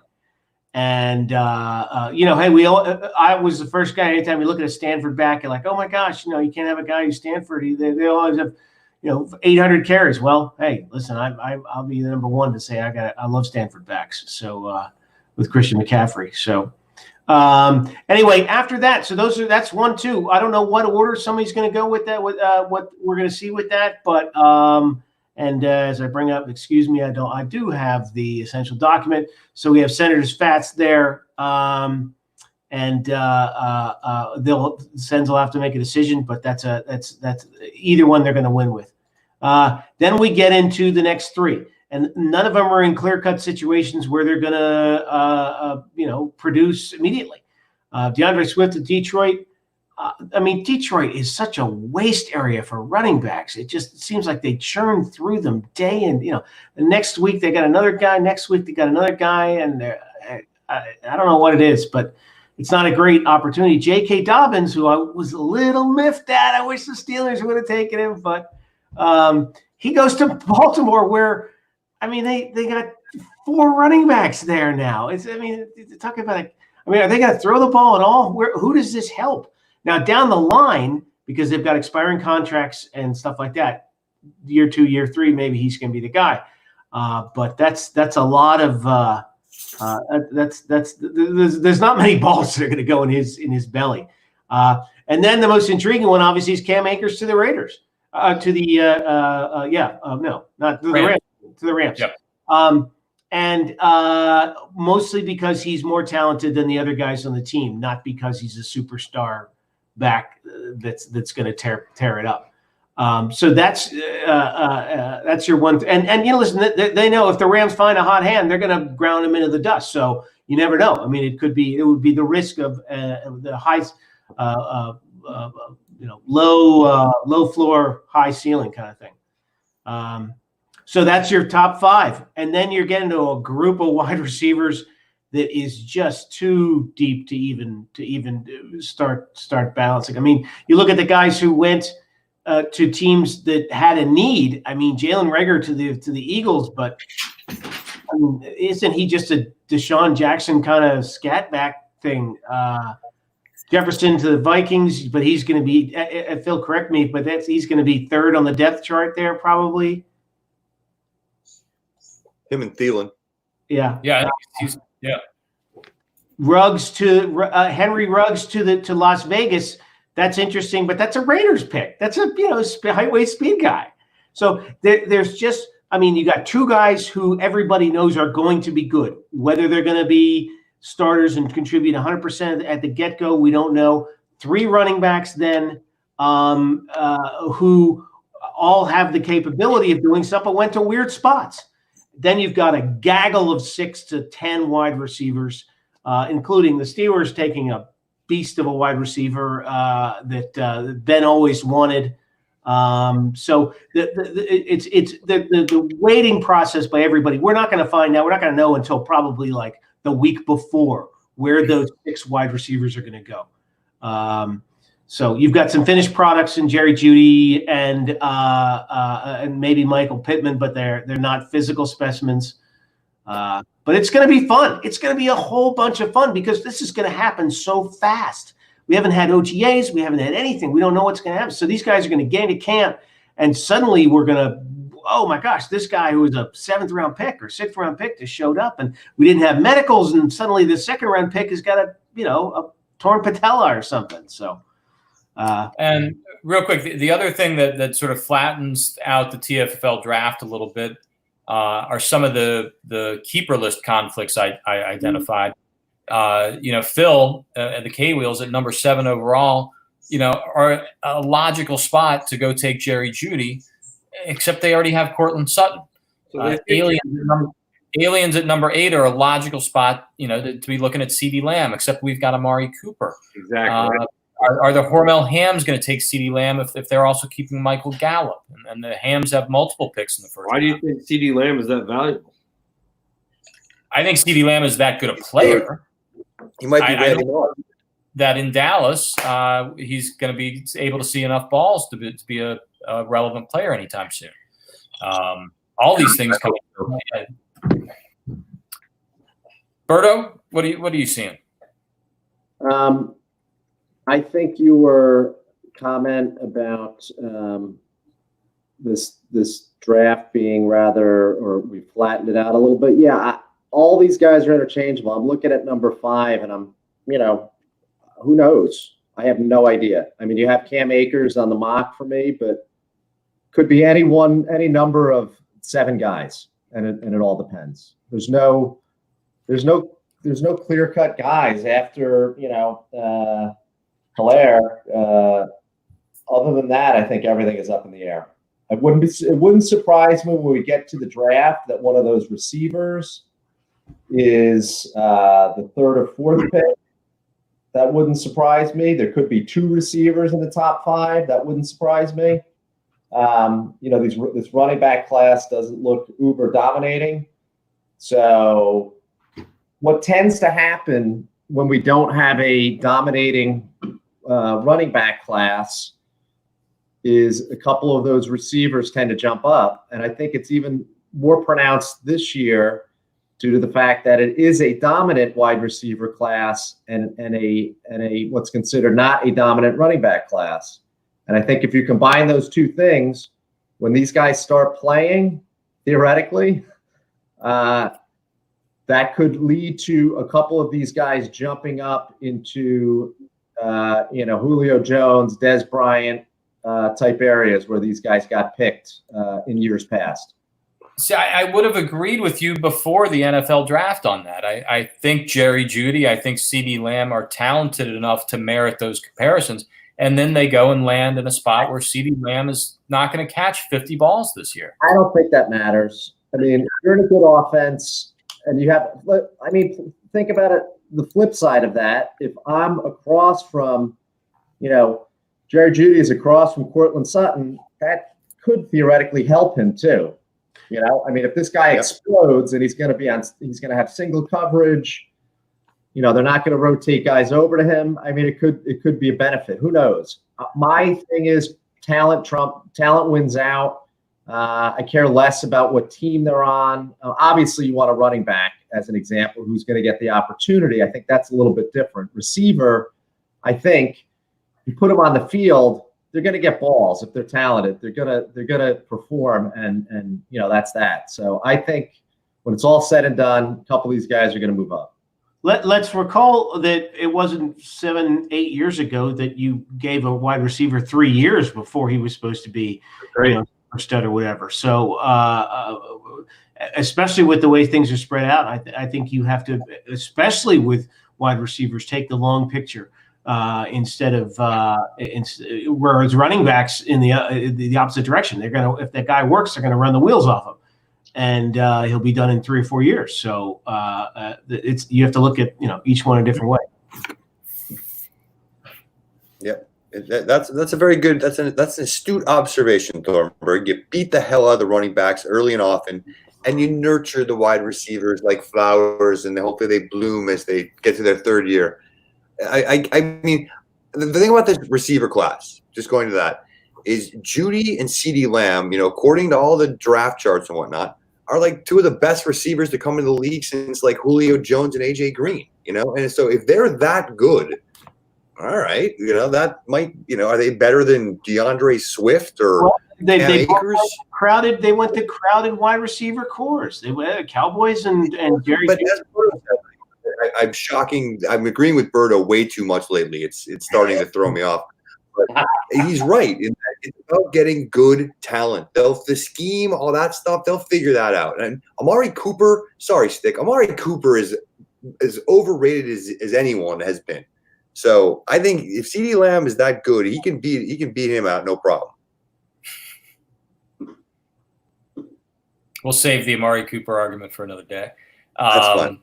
And hey, I was the first guy. Anytime you look at a Stanford back, you're like, oh my gosh, you can't have a guy who's Stanford. They always have 800 carries. Well, hey, listen, I'll be the number 1 to say I love Stanford backs. So with Christian McCaffrey. So anyway, after that, so that's 1, 2. I don't know what order somebody's going to go with that. With what we're going to see with that, but and as I bring up, excuse me, I do have the essential document. So we have Senators Fats there, and Sens will have to make a decision, but that's either one they're going to win with. Then we get into the next 3, and none of them are in clear-cut situations where they're going to produce immediately. DeAndre Swift of Detroit. Detroit is such a waste area for running backs. It just seems like they churn through them day and the next week they got another guy. Next week they got another guy, and I don't know what it is, but it's not a great opportunity. J.K. Dobbins, who I was a little miffed at, I wish the Steelers would have taken him, but he goes to Baltimore, where they got 4 running backs there now. Talking about are they going to throw the ball at all? Who does this help? Now, down the line, because they've got expiring contracts and stuff like that, year 2, year 3, maybe he's going to be the guy. But that's a lot of there's not many balls that are going to go in his belly. And then the most intriguing one, obviously, is Cam Akers to the Raiders. Not to the Rams. To the Rams. Yep. And mostly because he's more talented than the other guys on the team, not because he's a superstar back that's going to tear it up. So that's your one. And listen, they know if the Rams find a hot hand, they're going to ground him into the dust. So you never know. It would be the risk of the high, low floor, high ceiling kind of thing. So that's your top 5, and then you're getting to a group of wide receivers that is just too deep to even start balancing. You look at the guys who went to teams that had a need. I mean, Jalen Reagor to the Eagles, but I mean, isn't he just a Deshaun Jackson kind of scat back thing? Jefferson to the Vikings, but he's going to be. Phil, correct me, but he's going to be third on the depth chart there, probably. Him and Thielen. Yeah. Yeah. Ruggs to Henry Ruggs to Las Vegas. That's interesting, but that's a Raiders pick. That's a height, speed guy. So there's just, I mean, you got two guys who everybody knows are going to be good. Whether they're going to be starters and contribute 100% at the get-go, we don't know. Three running backs then who all have the capability of doing stuff, but went to weird spots. Then you've got a gaggle of 6 to 10 wide receivers, including the Steelers taking a beast of a wide receiver that Ben always wanted. So it's the waiting process by everybody. We're not going to find out. We're not going to know until probably like the week before where those 6 wide receivers are going to go. So you've got some finished products in Jerry Jeudy and maybe Michael Pittman, but they're not physical specimens. But it's going to be fun. It's going to be a whole bunch of fun because this is going to happen so fast. We haven't had OTAs. We haven't had anything. We don't know what's going to happen. So these guys are going to get into camp, and suddenly we're going to, oh my gosh, this guy who was a 7th-round pick or 6th-round pick just showed up, and we didn't have medicals, and suddenly the 2nd-round pick has got a torn patella or something. So. And real quick, the other thing that sort of flattens out the TFFL draft a little bit are some of the keeper list conflicts I identified. Phil at the K-Wheels at number 7 overall, are a logical spot to go take Jerry Jeudy, except they already have Cortland Sutton. So Aliens at number 8 are a logical spot, to be looking at CeeDee Lamb, except we've got Amari Cooper. Exactly. Are the Hormel Hams going to take CeeDee Lamb if they're also keeping Michael Gallup? And the Hams have multiple picks in the first Why do you round. think CeeDee Lamb is that valuable? I think CeeDee Lamb is that good a player. He might be ready. That in Dallas, he's going to be able to see enough balls to be a relevant player anytime soon. All these things come in. Berto, what are you seeing? I think your comment about this draft being or we flattened it out a little bit. Yeah, all these guys are interchangeable. I'm looking at number 5, and I'm, who knows? I have no idea. I mean, you have Cam Akers on the mock for me, but could be any number of 7 guys, and it all depends. There's no clear-cut guys after Hilaire. Other than that, I think everything is up in the air. It wouldn't surprise me when we get to the draft that one of those receivers is the 3rd or 4th pick. That wouldn't surprise me. There could be 2 receivers in the top 5. That wouldn't surprise me. This running back class doesn't look uber dominating. So what tends to happen when we don't have a dominating running back class is a couple of those receivers tend to jump up. And I think it's even more pronounced this year due to the fact that it is a dominant wide receiver class and a what's considered not a dominant running back class. And I think if you combine those two things, when these guys start playing, theoretically, that could lead to a couple of these guys jumping up into, Julio Jones, Des Bryant type areas where these guys got picked in years past. See, I would have agreed with you before the NFL draft on that. I think Jerry Jeudy, I think CeeDee Lamb are talented enough to merit those comparisons. And then they go and land in a spot where CeeDee Lamb is not going to catch 50 balls this year. I don't think that matters. I mean, you're in a good offense, and think about it, the flip side of that. If I'm across from, Jerry Jeudy is across from Cortland Sutton, that could theoretically help him too. If this guy explodes and he's going to have single coverage, they're not going to rotate guys over to him. I mean, it could be a benefit. Who knows? My thing is talent wins out. I care less about what team they're on. Obviously, you want a running back, as an example, who's going to get the opportunity. I think that's a little bit different. Receiver, I think, you put them on the field, they're going to get balls if they're talented. They're gonna perform, and that's that. So I think when it's all said and done, a couple of these guys are going to move up. Let's recall that it wasn't 7-8 years ago that you gave a wide receiver 3 years before he was supposed to be a stud or whatever. So especially with the way things are spread out, I think you have to, especially with wide receivers, take the long picture instead of whereas running backs in the opposite direction. They're gonna, if that guy works, they're gonna run the wheels off him, and he'll be done in 3 or 4 years. So you have to look at each one a different way. Yep. That's a very good, that's an astute observation, Thornburg. You beat the hell out of the running backs early and often, and you nurture the wide receivers like flowers, and hopefully they bloom as they get to their 3rd year. I mean, the thing about this receiver class, just going to that, is Judy and CeeDee Lamb, according to all the draft charts and whatnot, are like 2 of the best receivers to come into the league since like Julio Jones and AJ Green, and so if they're that good, all right, that might, are they better than DeAndre Swift or they Akers? Crowded. They went to crowded wide receiver cores. They went Cowboys and Jerry. But I'm shocking. I'm agreeing with Berto way too much lately. It's starting to throw me off. But he's right. It's about getting good talent. The scheme, all that stuff, they'll figure that out. And Amari Cooper, sorry, Stick. Amari Cooper is as overrated as anyone has been. So I think if CeeDee Lamb is that good, he can beat him out, no problem. We'll save the Amari Cooper argument for another day. That's fine.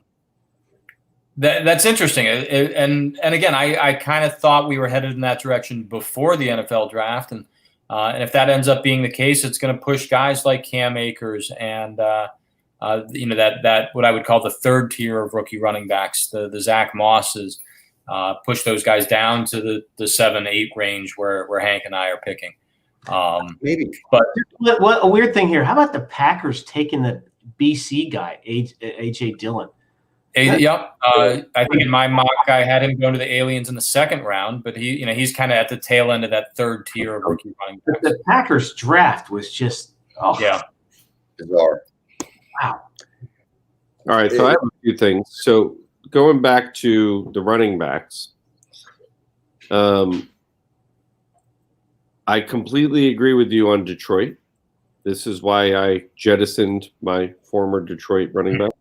That's interesting. And again, I kind of thought we were headed in that direction before the NFL draft. And if that ends up being the case, it's going to push guys like Cam Akers and, that what I would call the 3rd tier of rookie running backs, the Zach Mosses, push those guys down to the 7-8 range where Hank and I are picking. Maybe. But what a weird thing here. How about the Packers taking the BC guy, AJ Dillon? Yep. I think in my mock I had him going to the Aliens in the 2nd round, but he's kind of at the tail end of that 3rd tier of rookie running backs. The Packers draft was just bizarre. Wow. All right, so I have a few things. So going back to the running backs, I completely agree with you on Detroit. This is why I jettisoned my former Detroit running back.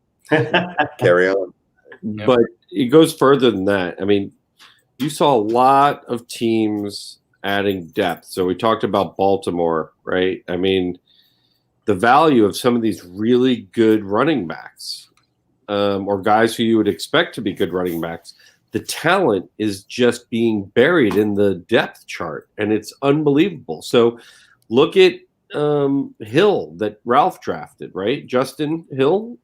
Carry on. But it goes further than that. I mean, you saw a lot of teams adding depth. So we talked about Baltimore, right? I mean, the value of some of these really good running backs, or guys who you would expect to be good running backs, the talent is just being buried in the depth chart, and it's unbelievable. So look at Hill that Ralph drafted, right? Justin Hill.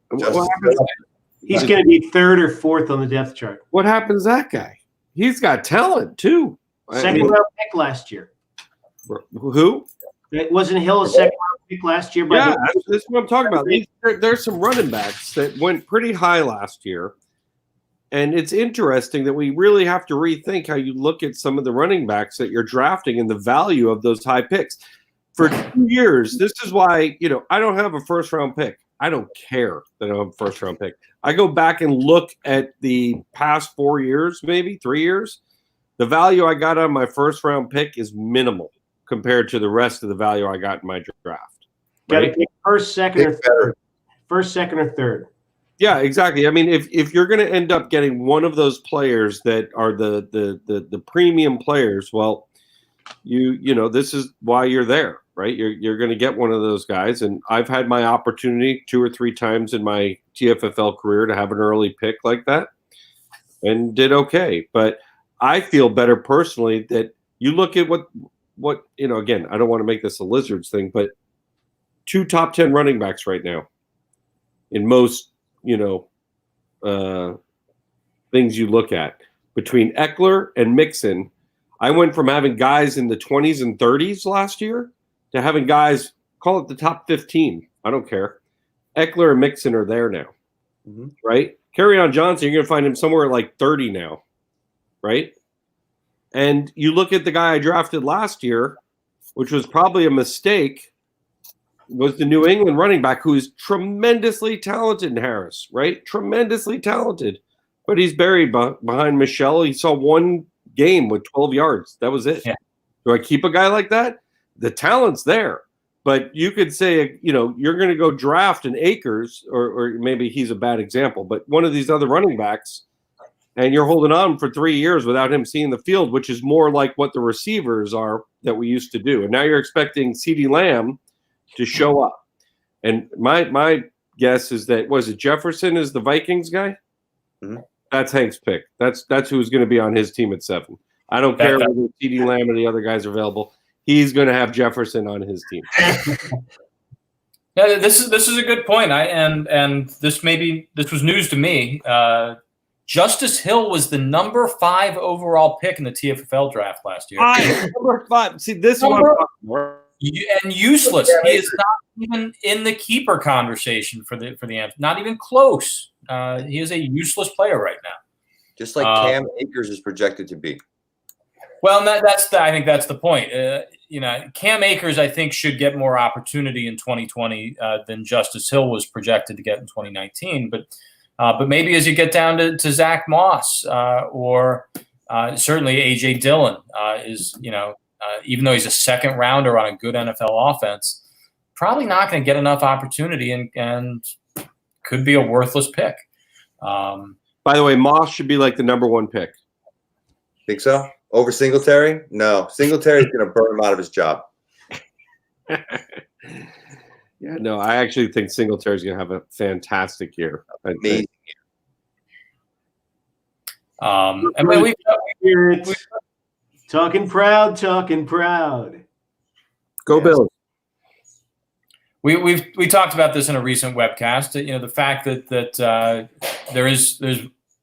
He's going to be 3rd or 4th on the depth chart. What happens to that guy? He's got talent too. 2nd round pick last year. Who? It wasn't Hill a 2nd round pick last year? Yeah, that's what I'm talking about. There's some running backs that went pretty high last year. And it's interesting that we really have to rethink how you look at some of the running backs that you're drafting and the value of those high picks. For 2 years, this is why, I don't have a 1st round pick. I don't care that I don't have a 1st round pick. I go back and look at the past 4 years, maybe 3 years. The value I got on my 1st round pick is minimal compared to the rest of the value I got in my draft. Got to pick 1st, 2nd, or 3rd. 1st, 2nd, or 3rd. Yeah, exactly. I mean, if you're going to end up getting one of those players that are the premium players, well, this is why you're there, right? You're going to get one of those guys, and I've had my opportunity 2 or 3 times in my TFFL career to have an early pick like that, and did okay. But I feel better personally that you look at what again, I don't want to make this a Lizards thing, but 2 top 10 running backs right now in most things you look at between Eckler and Mixon. I went from having guys in the 20s and 30s last year to having guys, call it the top 15. I don't care. Eckler and Mixon are there now, right? Kerryon Johnson, you're going to find him somewhere like 30 now, right? And you look at the guy I drafted last year, which was probably a mistake, was the New England running back who is tremendously talented in Harris, right? Tremendously talented. But he's buried behind Michelle. He saw one game with 12 yards. That was it. Yeah. Do I keep a guy like that? The talent's there. But you could say, you're going to go draft an Akers, or maybe he's a bad example, but one of these other running backs, and you're holding on for 3 years without him seeing the field, which is more like what the receivers are that we used to do. And now you're expecting CeeDee Lamb to show up. And my guess is that, was it Jefferson is the Vikings guy? Mm-hmm. That's Hank's pick. That's who's going to be on his team at 7. I don't care whether CeeDee Lamb or the other guys are available. He's going to have Jefferson on his team. Yeah, this is a good point. And this was news to me. Justice Hill was the number 5 overall pick in the TFFL draft last year. Number 5. See, this one. And useless. He is not even in the keeper conversation for the Amps. Not even close. He is a useless player right now. Just like Cam Akers is projected to be. Well, I think that's the point. Cam Akers, I think, should get more opportunity in 2020 than Justice Hill was projected to get in 2019. But maybe as you get down to Zach Moss or certainly A.J. Dillon is, even though he's a second rounder on a good NFL offense, probably not going to get enough opportunity and could be a worthless pick. By the way, Moss should be like the number 1 pick. Think so? Over Singletary? No. Singletary's going to burn him out of his job. Yeah, no, I actually think Singletary's going to have a fantastic year. Amazing. And we've talking proud. Go Bills. We talked about this in a recent webcast. The fact that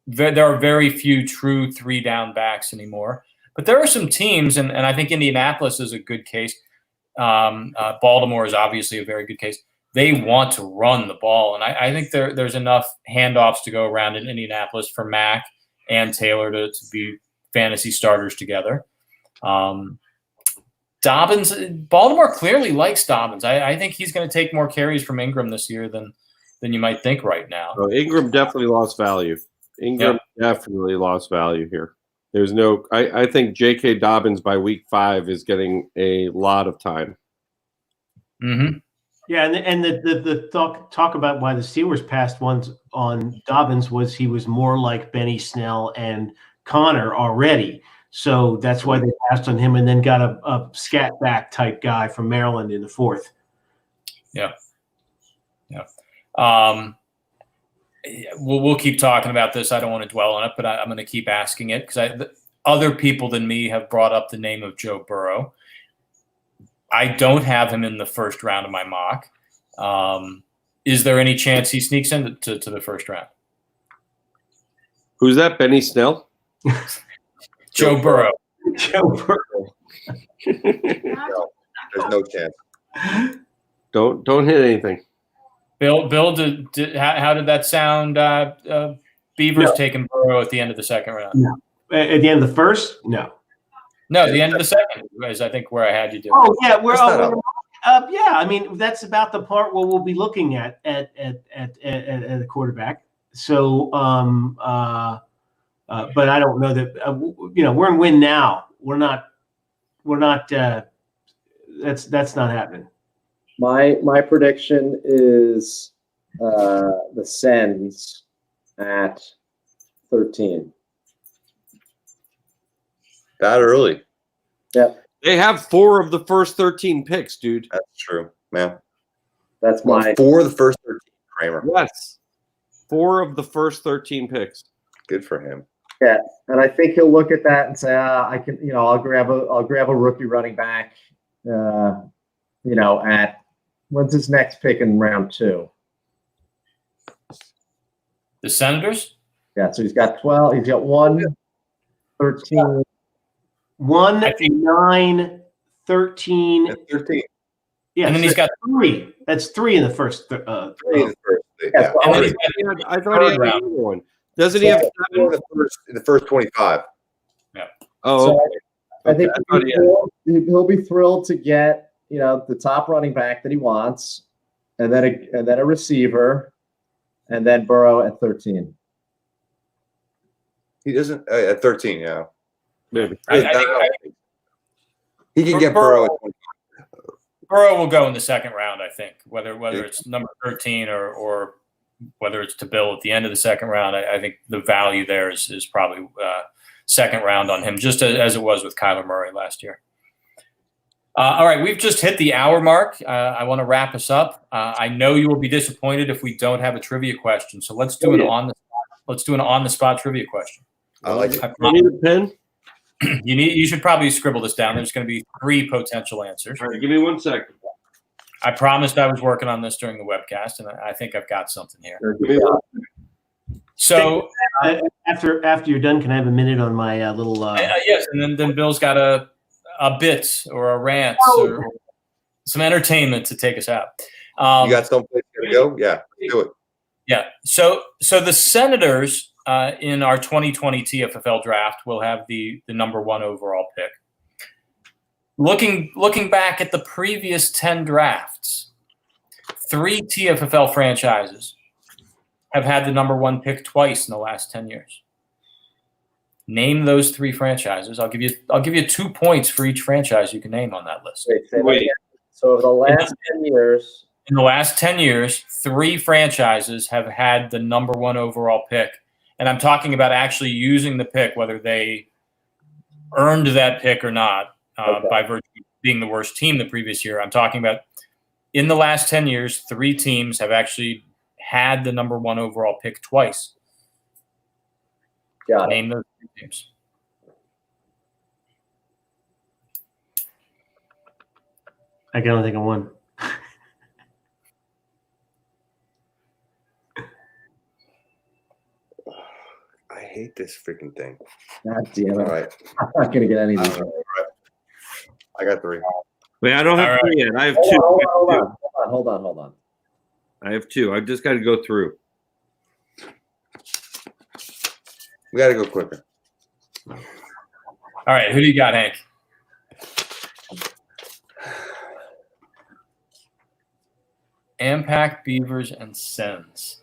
there are very few true 3-down backs anymore. But there are some teams, and I think Indianapolis is a good case. Baltimore is obviously a very good case. They want to run the ball, and I think there's enough handoffs to go around in Indianapolis for Mack and Taylor to be fantasy starters together. Dobbins, Baltimore clearly likes Dobbins. I think he's going to take more carries from Ingram this year than you might think right now. Oh, Ingram definitely lost value. Definitely lost value here. There's no. I think J.K. Dobbins by week 5 is getting a lot of time. Mm-hmm. Yeah, and the talk about why the Steelers passed ones on Dobbins was he was more like Benny Snell and Connor already. So that's why they passed on him and then got a scat back type guy from Maryland in the 4th. Yeah. We'll keep talking about this. I don't want to dwell on it, but I'm going to keep asking it because other people than me have brought up the name of Joe Burrow. I don't have him in the first round of my mock. Is there any chance he sneaks into the first round? Who's that? Benny Snell? Joe Burrow. Joe Burrow. No, there's no chance. Don't hit anything. Bill, how did that sound? Beavers taking Burrow at the end of the second round. No. At the end of the first? No. No, the end of the second is I think where I had you do. Oh yeah, yeah. I mean, that's about the part where we'll be looking at a quarterback. So, but I don't know that we're in win now. We're not. That's not happening. My prediction is the Sens at 13. That early. Yep. They have 4 of the first 13 picks, dude. That's true, man. That's my 4 of the first 13, Kramer. Yes. 4 of the first 13 picks. Good for him. Yeah, and I think he'll look at that and say, I can, I'll grab a rookie running back, at when's his next pick in round 2? The Senators? Yeah, so he's got 12. He's got 1, 13, 1, I think- 9, 13. And 13. Yeah, And then so he's got 3. That's 3 in the first. Three in the first. Yeah, and then three. he's got I thought he had Third round. another one. Doesn't he have Four 7? in the first 25. Oh, So okay. I think I thought he had. he'll be thrilled to get, the top running back that he wants, and then a receiver, and then Burrow at 13. He doesn't at 13. Yeah, Maybe. I think he can get Burrow at 20. Burrow will go in the second round, I think, whether it's number 13 or whether it's to Bill at the end of the second round. I think the value there is probably second round on him, just as it was with Kyler Murray last year. All right, we've just hit the hour mark. I want to wrap us up. I know you will be disappointed if we don't have a trivia question, so let's do an on the spot trivia question. I like it. I need a pen. You should probably scribble this down. There's going to be 3 potential answers. All right, give me 1 second. I promised I was working on this during the webcast, and I think I've got something here. Give me 1 So After you're done, can I have a minute on my little? yes, and then Bill's got a bit or a rant or some entertainment to take us out. You got someplace to go? Yeah, do it. Yeah. So the Senators in our 2020 TFFL draft will have the number 1 overall pick. Looking back at the previous 10 drafts, 3 TFFL franchises have had the number 1 pick twice in the last 10 years. Name those 3 franchises. I'll give you 2 points for each franchise you can name on that list. Wait. So over the last 10 years. In the last 10 years, 3 franchises have had the number 1 overall pick. And I'm talking about actually using the pick, whether they earned that pick or not, by virtue of being the worst team the previous year. I'm talking about in the last 10 years, 3 teams have actually had the number 1 overall pick twice. Got it. Name those 3 teams. I can only think of one. I hate this freaking thing. God damn All it. right, I'm not going to get any of these. I got 3. Wait, I don't have All 3 yet. I have 2. Hold on. I have 2. I've just got to go through. We got to go quicker. All right, who do you got, Hank? Ampac, Beavers, and Sens.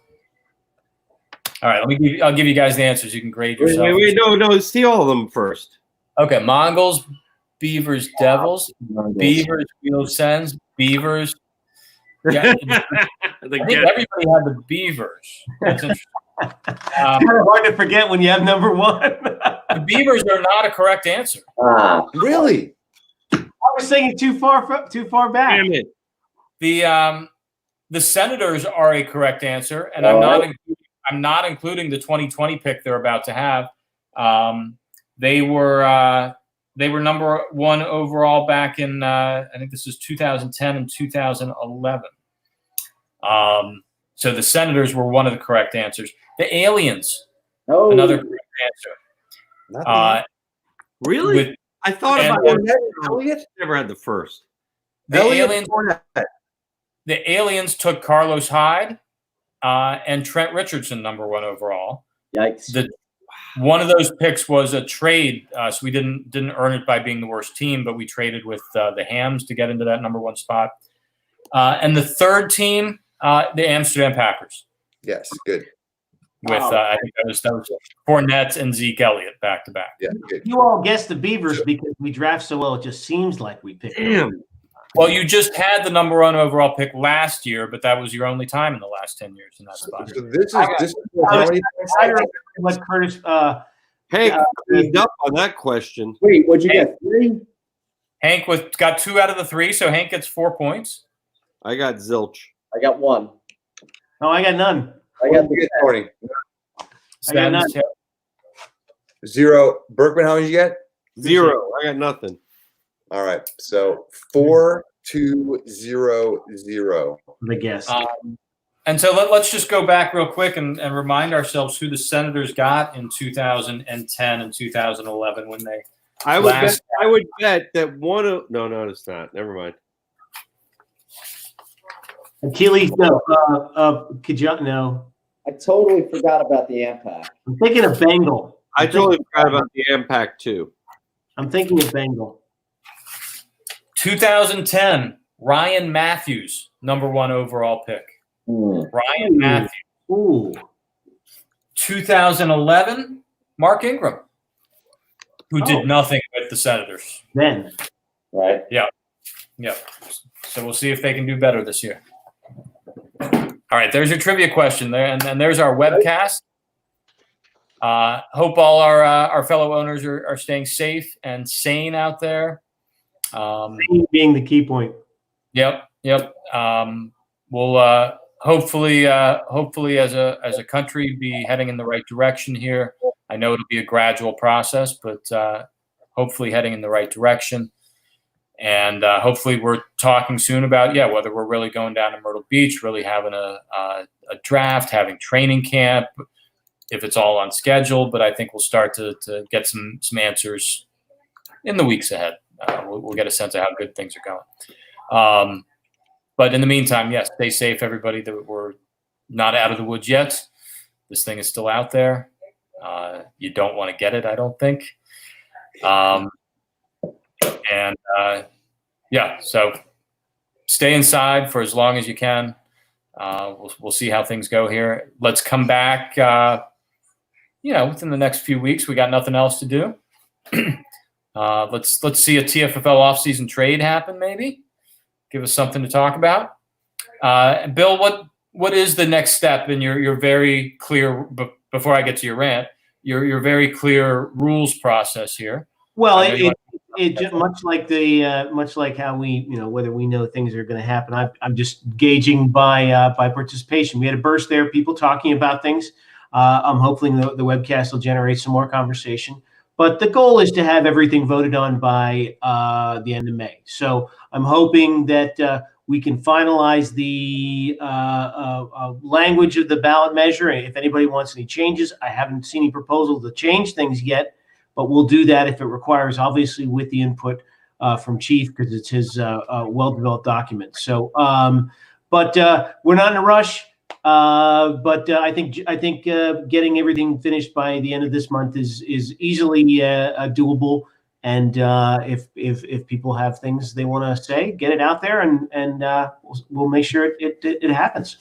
All right, I'll give you guys the answers. You can grade yourself. Wait, no, see all of them first. Okay, Mongols, Beavers, Devils, Beavers, Wheels, Sens, Beavers. Yeah, I think everybody had the Beavers. That's interesting. It's kind of hard to forget when you have number 1. The Beavers are not a correct answer. Really? I was thinking too far back. Damn it. The Senators are a correct answer, and I'm not including the 2020 pick they're about to have. They were number 1 overall back in I think this is 2010 and 2011. So the Senators were one of the correct answers. The Aliens, another correct answer. Really? I thought about Elliott. Never had the first. The Aliens took Carlos Hyde and Trent Richardson, number 1 overall. Yikes. One of those picks was a trade, so we didn't earn it by being the worst team, but we traded with the Hams to get into that number 1 spot. And the third team, the Amsterdam Packers. Yes, good. With I think that was Fournette and Zeke Elliott back to back. Yeah, good. You all guessed the Beavers because we draft so well. It just seems like we picked them. Damn. Well, you just had the number 1 overall pick last year, but that was your only time in the last 10 years in that spot. So this is I remember what Curtis. Hey, cleaned up on that question. Wait, what'd you get? 3? Hank got 2 out of the 3, so Hank gets 4 points. I got zilch. I got 1. No, I got none. I got Tony. I got none. 0. Berkman, how many did you get? 0. I got nothing. All right. So 4, 2, 0, 0. The guess. And so let's just go back real quick and remind ourselves who the Senators got in 2010 and 2011 when they I would bet that one of no, it's not. Never mind. Achilles, no. Kajun, no. I totally forgot about the impact. I'm thinking of Bengal. I totally forgot about the impact too. I'm thinking of Bengal. 2010, Ryan Matthews, #1 overall pick. Ryan Matthews. Ooh. 2011, Mark Ingram, who did nothing with the Senators. Then. Right. Yeah. So we'll see if they can do better this year. All right, there's your trivia question there, and there's our webcast. Hope all our fellow owners are staying safe and sane out there. Being the key point. Yep. We'll hopefully as a country be heading in the right direction here. I know it'll be a gradual process, but hopefully heading in the right direction. And hopefully we're talking soon about, whether we're really going down to Myrtle Beach, really having a draft, having training camp, if it's all on schedule. But I think we'll start to get some answers in the weeks ahead. We'll get a sense of how good things are going. But in the meantime, yes, stay safe, everybody. That we're not out of the woods yet. This thing is still out there. You don't want to get it, I don't think. So stay inside for as long as you can. We'll see how things go here. Let's come back, within the next few weeks. We got nothing else to do. Let's see a TFFL offseason trade happen, maybe. Give us something to talk about. Bill, what is the next step in your very clear, before I get to your rant, your very clear rules process here? Well, it much like how we, whether we know things are going to happen. I'm just gauging by participation. We had a burst there, people talking about things. I'm hoping the webcast will generate some more conversation. But the goal is to have everything voted on by the end of May. So I'm hoping that we can finalize the language of the ballot measure. If anybody wants any changes, I haven't seen any proposal to change things yet. But we'll do that if it requires, obviously, with the input from Chief, because it's his well-developed document. So, but we're not in a rush. But I think getting everything finished by the end of this month is easily doable. And if people have things they want to say, get it out there, and we'll make sure it happens.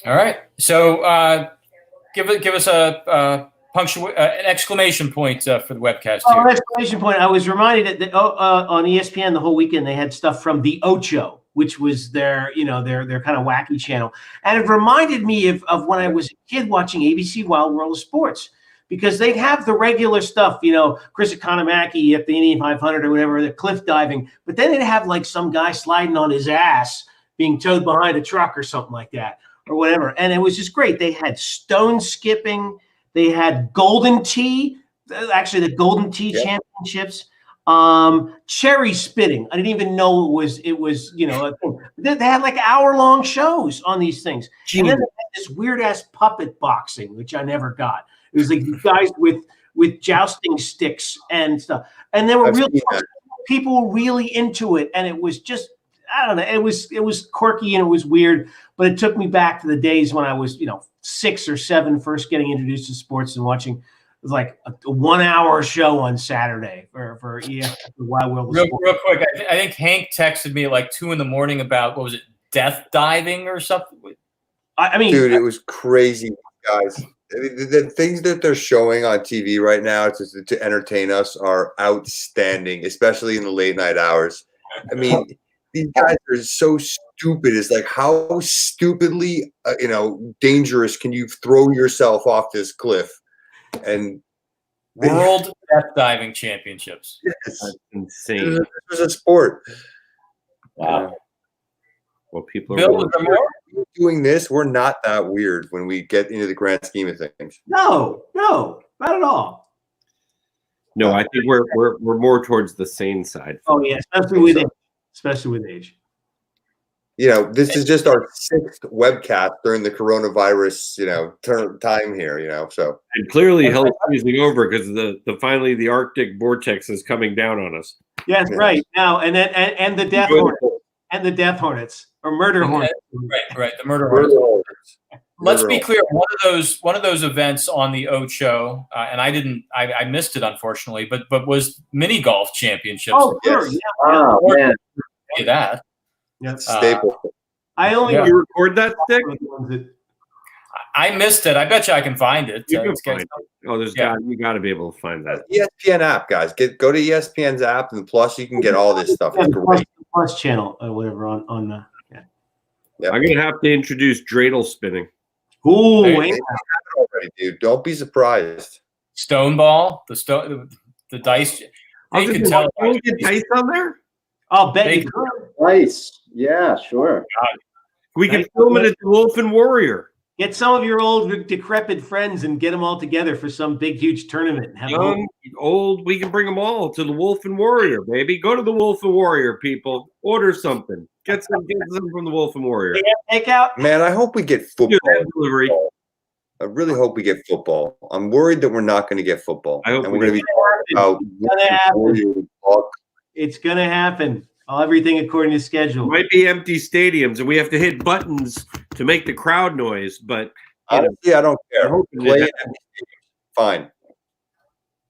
All right. So give us an exclamation point for the webcast here. An exclamation point. I was reminded that on ESPN the whole weekend they had stuff from the Ocho, which was their kind of wacky channel. And it reminded me of when I was a kid watching ABC Wild World of Sports, because they'd have the regular stuff, Chris Economaki at the Indian 500 or whatever, the cliff diving, but then they'd have like some guy sliding on his ass being towed behind a truck or something like that or whatever. And it was just great. They had stone skipping. They had Golden Tee, actually the Golden Tee Championships, cherry spitting. I didn't even know it was a thing. They had like hour-long shows on these things. And then they had this weird-ass puppet boxing, which I never got. It was like guys with jousting sticks and stuff. And they were people were really into it. And it was just, I don't know, it was quirky and it was weird, but it took me back to the days when I was, 6 or 7, first getting introduced to sports and watching. It was like a 1-hour show on Saturday for the Wild World of Sports. Real quick, I think Hank texted me at like 2 a.m. about, what was it, death diving or something? I mean, dude, it was crazy, guys. The things that they're showing on TV right now to entertain us are outstanding, especially in the late night hours. I mean, these guys are so stupid. It's like, how stupidly, dangerous can you throw yourself off this cliff? And World Death Diving Championships. Yes. That's insane. This was a sport. Wow. Well, people Bill, are doing this. We're not that weird when we get into the grand scheme of things. No, not at all. No, I think we're more towards the sane side. Oh yeah, especially with age. This is just our 6th webcast during the coronavirus, time here, so. And clearly hell's freezing over because finally the Arctic vortex is coming down on us. Yes, right now, and then and the death hornets and the death hornets or murder hornets. Right. The murder hornets. Let's be clear. One of those events on the Ocho, and I missed it unfortunately, but was mini golf championships. Oh, sure. Yes. Oh, man. That. Yes. Staple. I only You record that, Stick? I missed it. I bet you I can find it. You can find it. Oh, you got to be able to find that. ESPN app, guys. Go to ESPN's app, and plus you can get all this stuff. It's great. Plus channel or whatever on. Yep. I'm gonna have to introduce dreidel spinning. Ooh, They have it already, dude. Don't be surprised. Stone ball, the dice. You can tell. Can we get dice on there? I'll bet They- you could. Nice. Yeah, sure. We can film it at the Wolf and Warrior. Get some of your old decrepit friends and get them all together for some big, huge tournament. And have Young, old, we can bring them all to the Wolf and Warrior, baby. Go to the Wolf and Warrior, people. Order something. Get some from the Wolf and Warrior. take out. Man, I hope we get football. Do that delivery. I really hope we get football. I'm worried that we're not going to get football. I hope and we we're going to be talking about It's gonna happen. Everything according to schedule. Might be empty stadiums, and we have to hit buttons to make the crowd noise. But honestly, I don't care. Play it. Fine.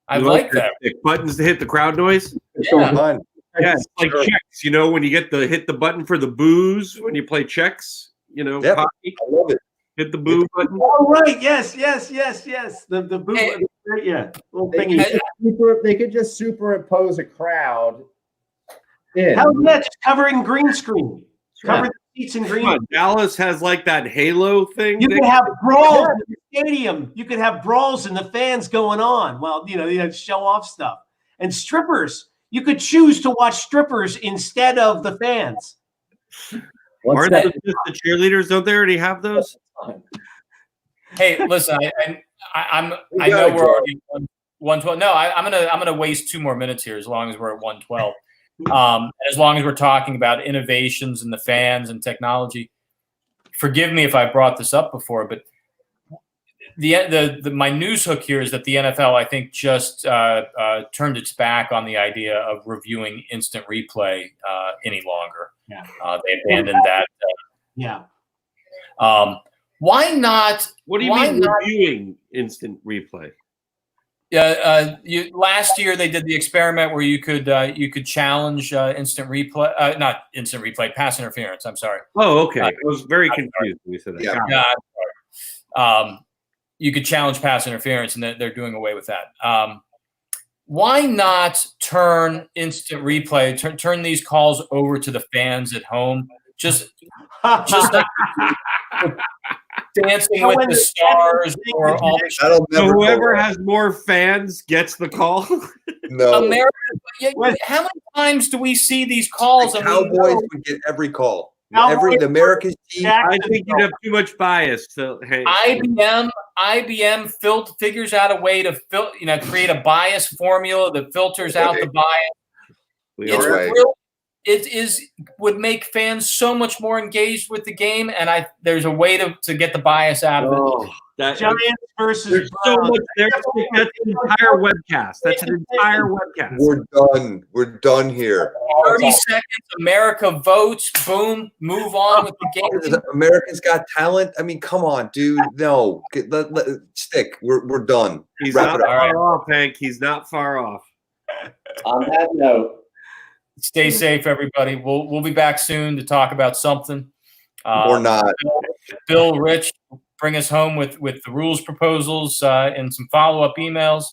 I like that. Buttons to hit the crowd noise. Yeah. Fine. Yeah, it's like Sure. checks. When you hit the button for the booze when you play checks. Yep. Hockey. I love it. Hit the boo button. Oh right, yes. The boot, Hey. yeah. Little They thingy. could just superimpose a crowd in. Hell yeah, just cover it in green screen. Cover the seats in green. Come on, Dallas has like that Halo thing. You could have brawls in the stadium. You could have brawls and the fans going on. Well, you show off stuff. And strippers. You could choose to watch strippers instead of the fans. What's Aren't that? those just the cheerleaders? Don't they already have those? Hey, listen, I know we're already 112. No, I'm gonna waste 2 more minutes here as long as we're at 112. And as long as we're talking about innovations and the fans and technology. Forgive me if I brought this up before, but my news hook here is that the NFL, I think, just turned its back on the idea of reviewing instant replay any longer. Yeah. They abandoned that. Yeah. Why not? What do you mean reviewing instant replay? Last year they did the experiment where you could challenge instant replay, not instant replay, pass interference. I'm sorry. Oh, okay. I was very confused when you said that. Yeah. You could challenge pass interference, and they're doing away with that. Why not turn instant replay, turn these calls over to the fans at home? Just like Dancing with the Stars or all the That'll So never whoever go has more fans gets the call. no. America. How many times do we see these calls? The and we Cowboys know would get every call. Cowboys The America's team. I think you'd have too much bias. So, hey, IBM figures out a way to create a bias formula that filters out the bias. we It's are- right. real. It would make fans so much more engaged with the game, and there's a way to get the bias out of it. Oh, that, Giants versus there's so Browns. much there. That's an entire webcast. That's an entire webcast. We're done. We're done here. 30 seconds, America votes, boom, move on with the game. Americans Got Talent. I mean, come on, dude. No, stick. We're done. He's Wrap not it up. far off, Hank. He's not far off. On that note, Stay safe, everybody. We'll be back soon to talk about something. Or not. Bill, Rich, bring us home with the rules proposals and some follow-up emails,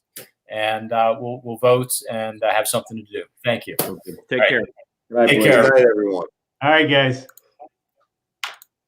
and we'll vote and have something to do. Thank you. Take care. right, Take boys. care. Good night, everyone. All right, guys.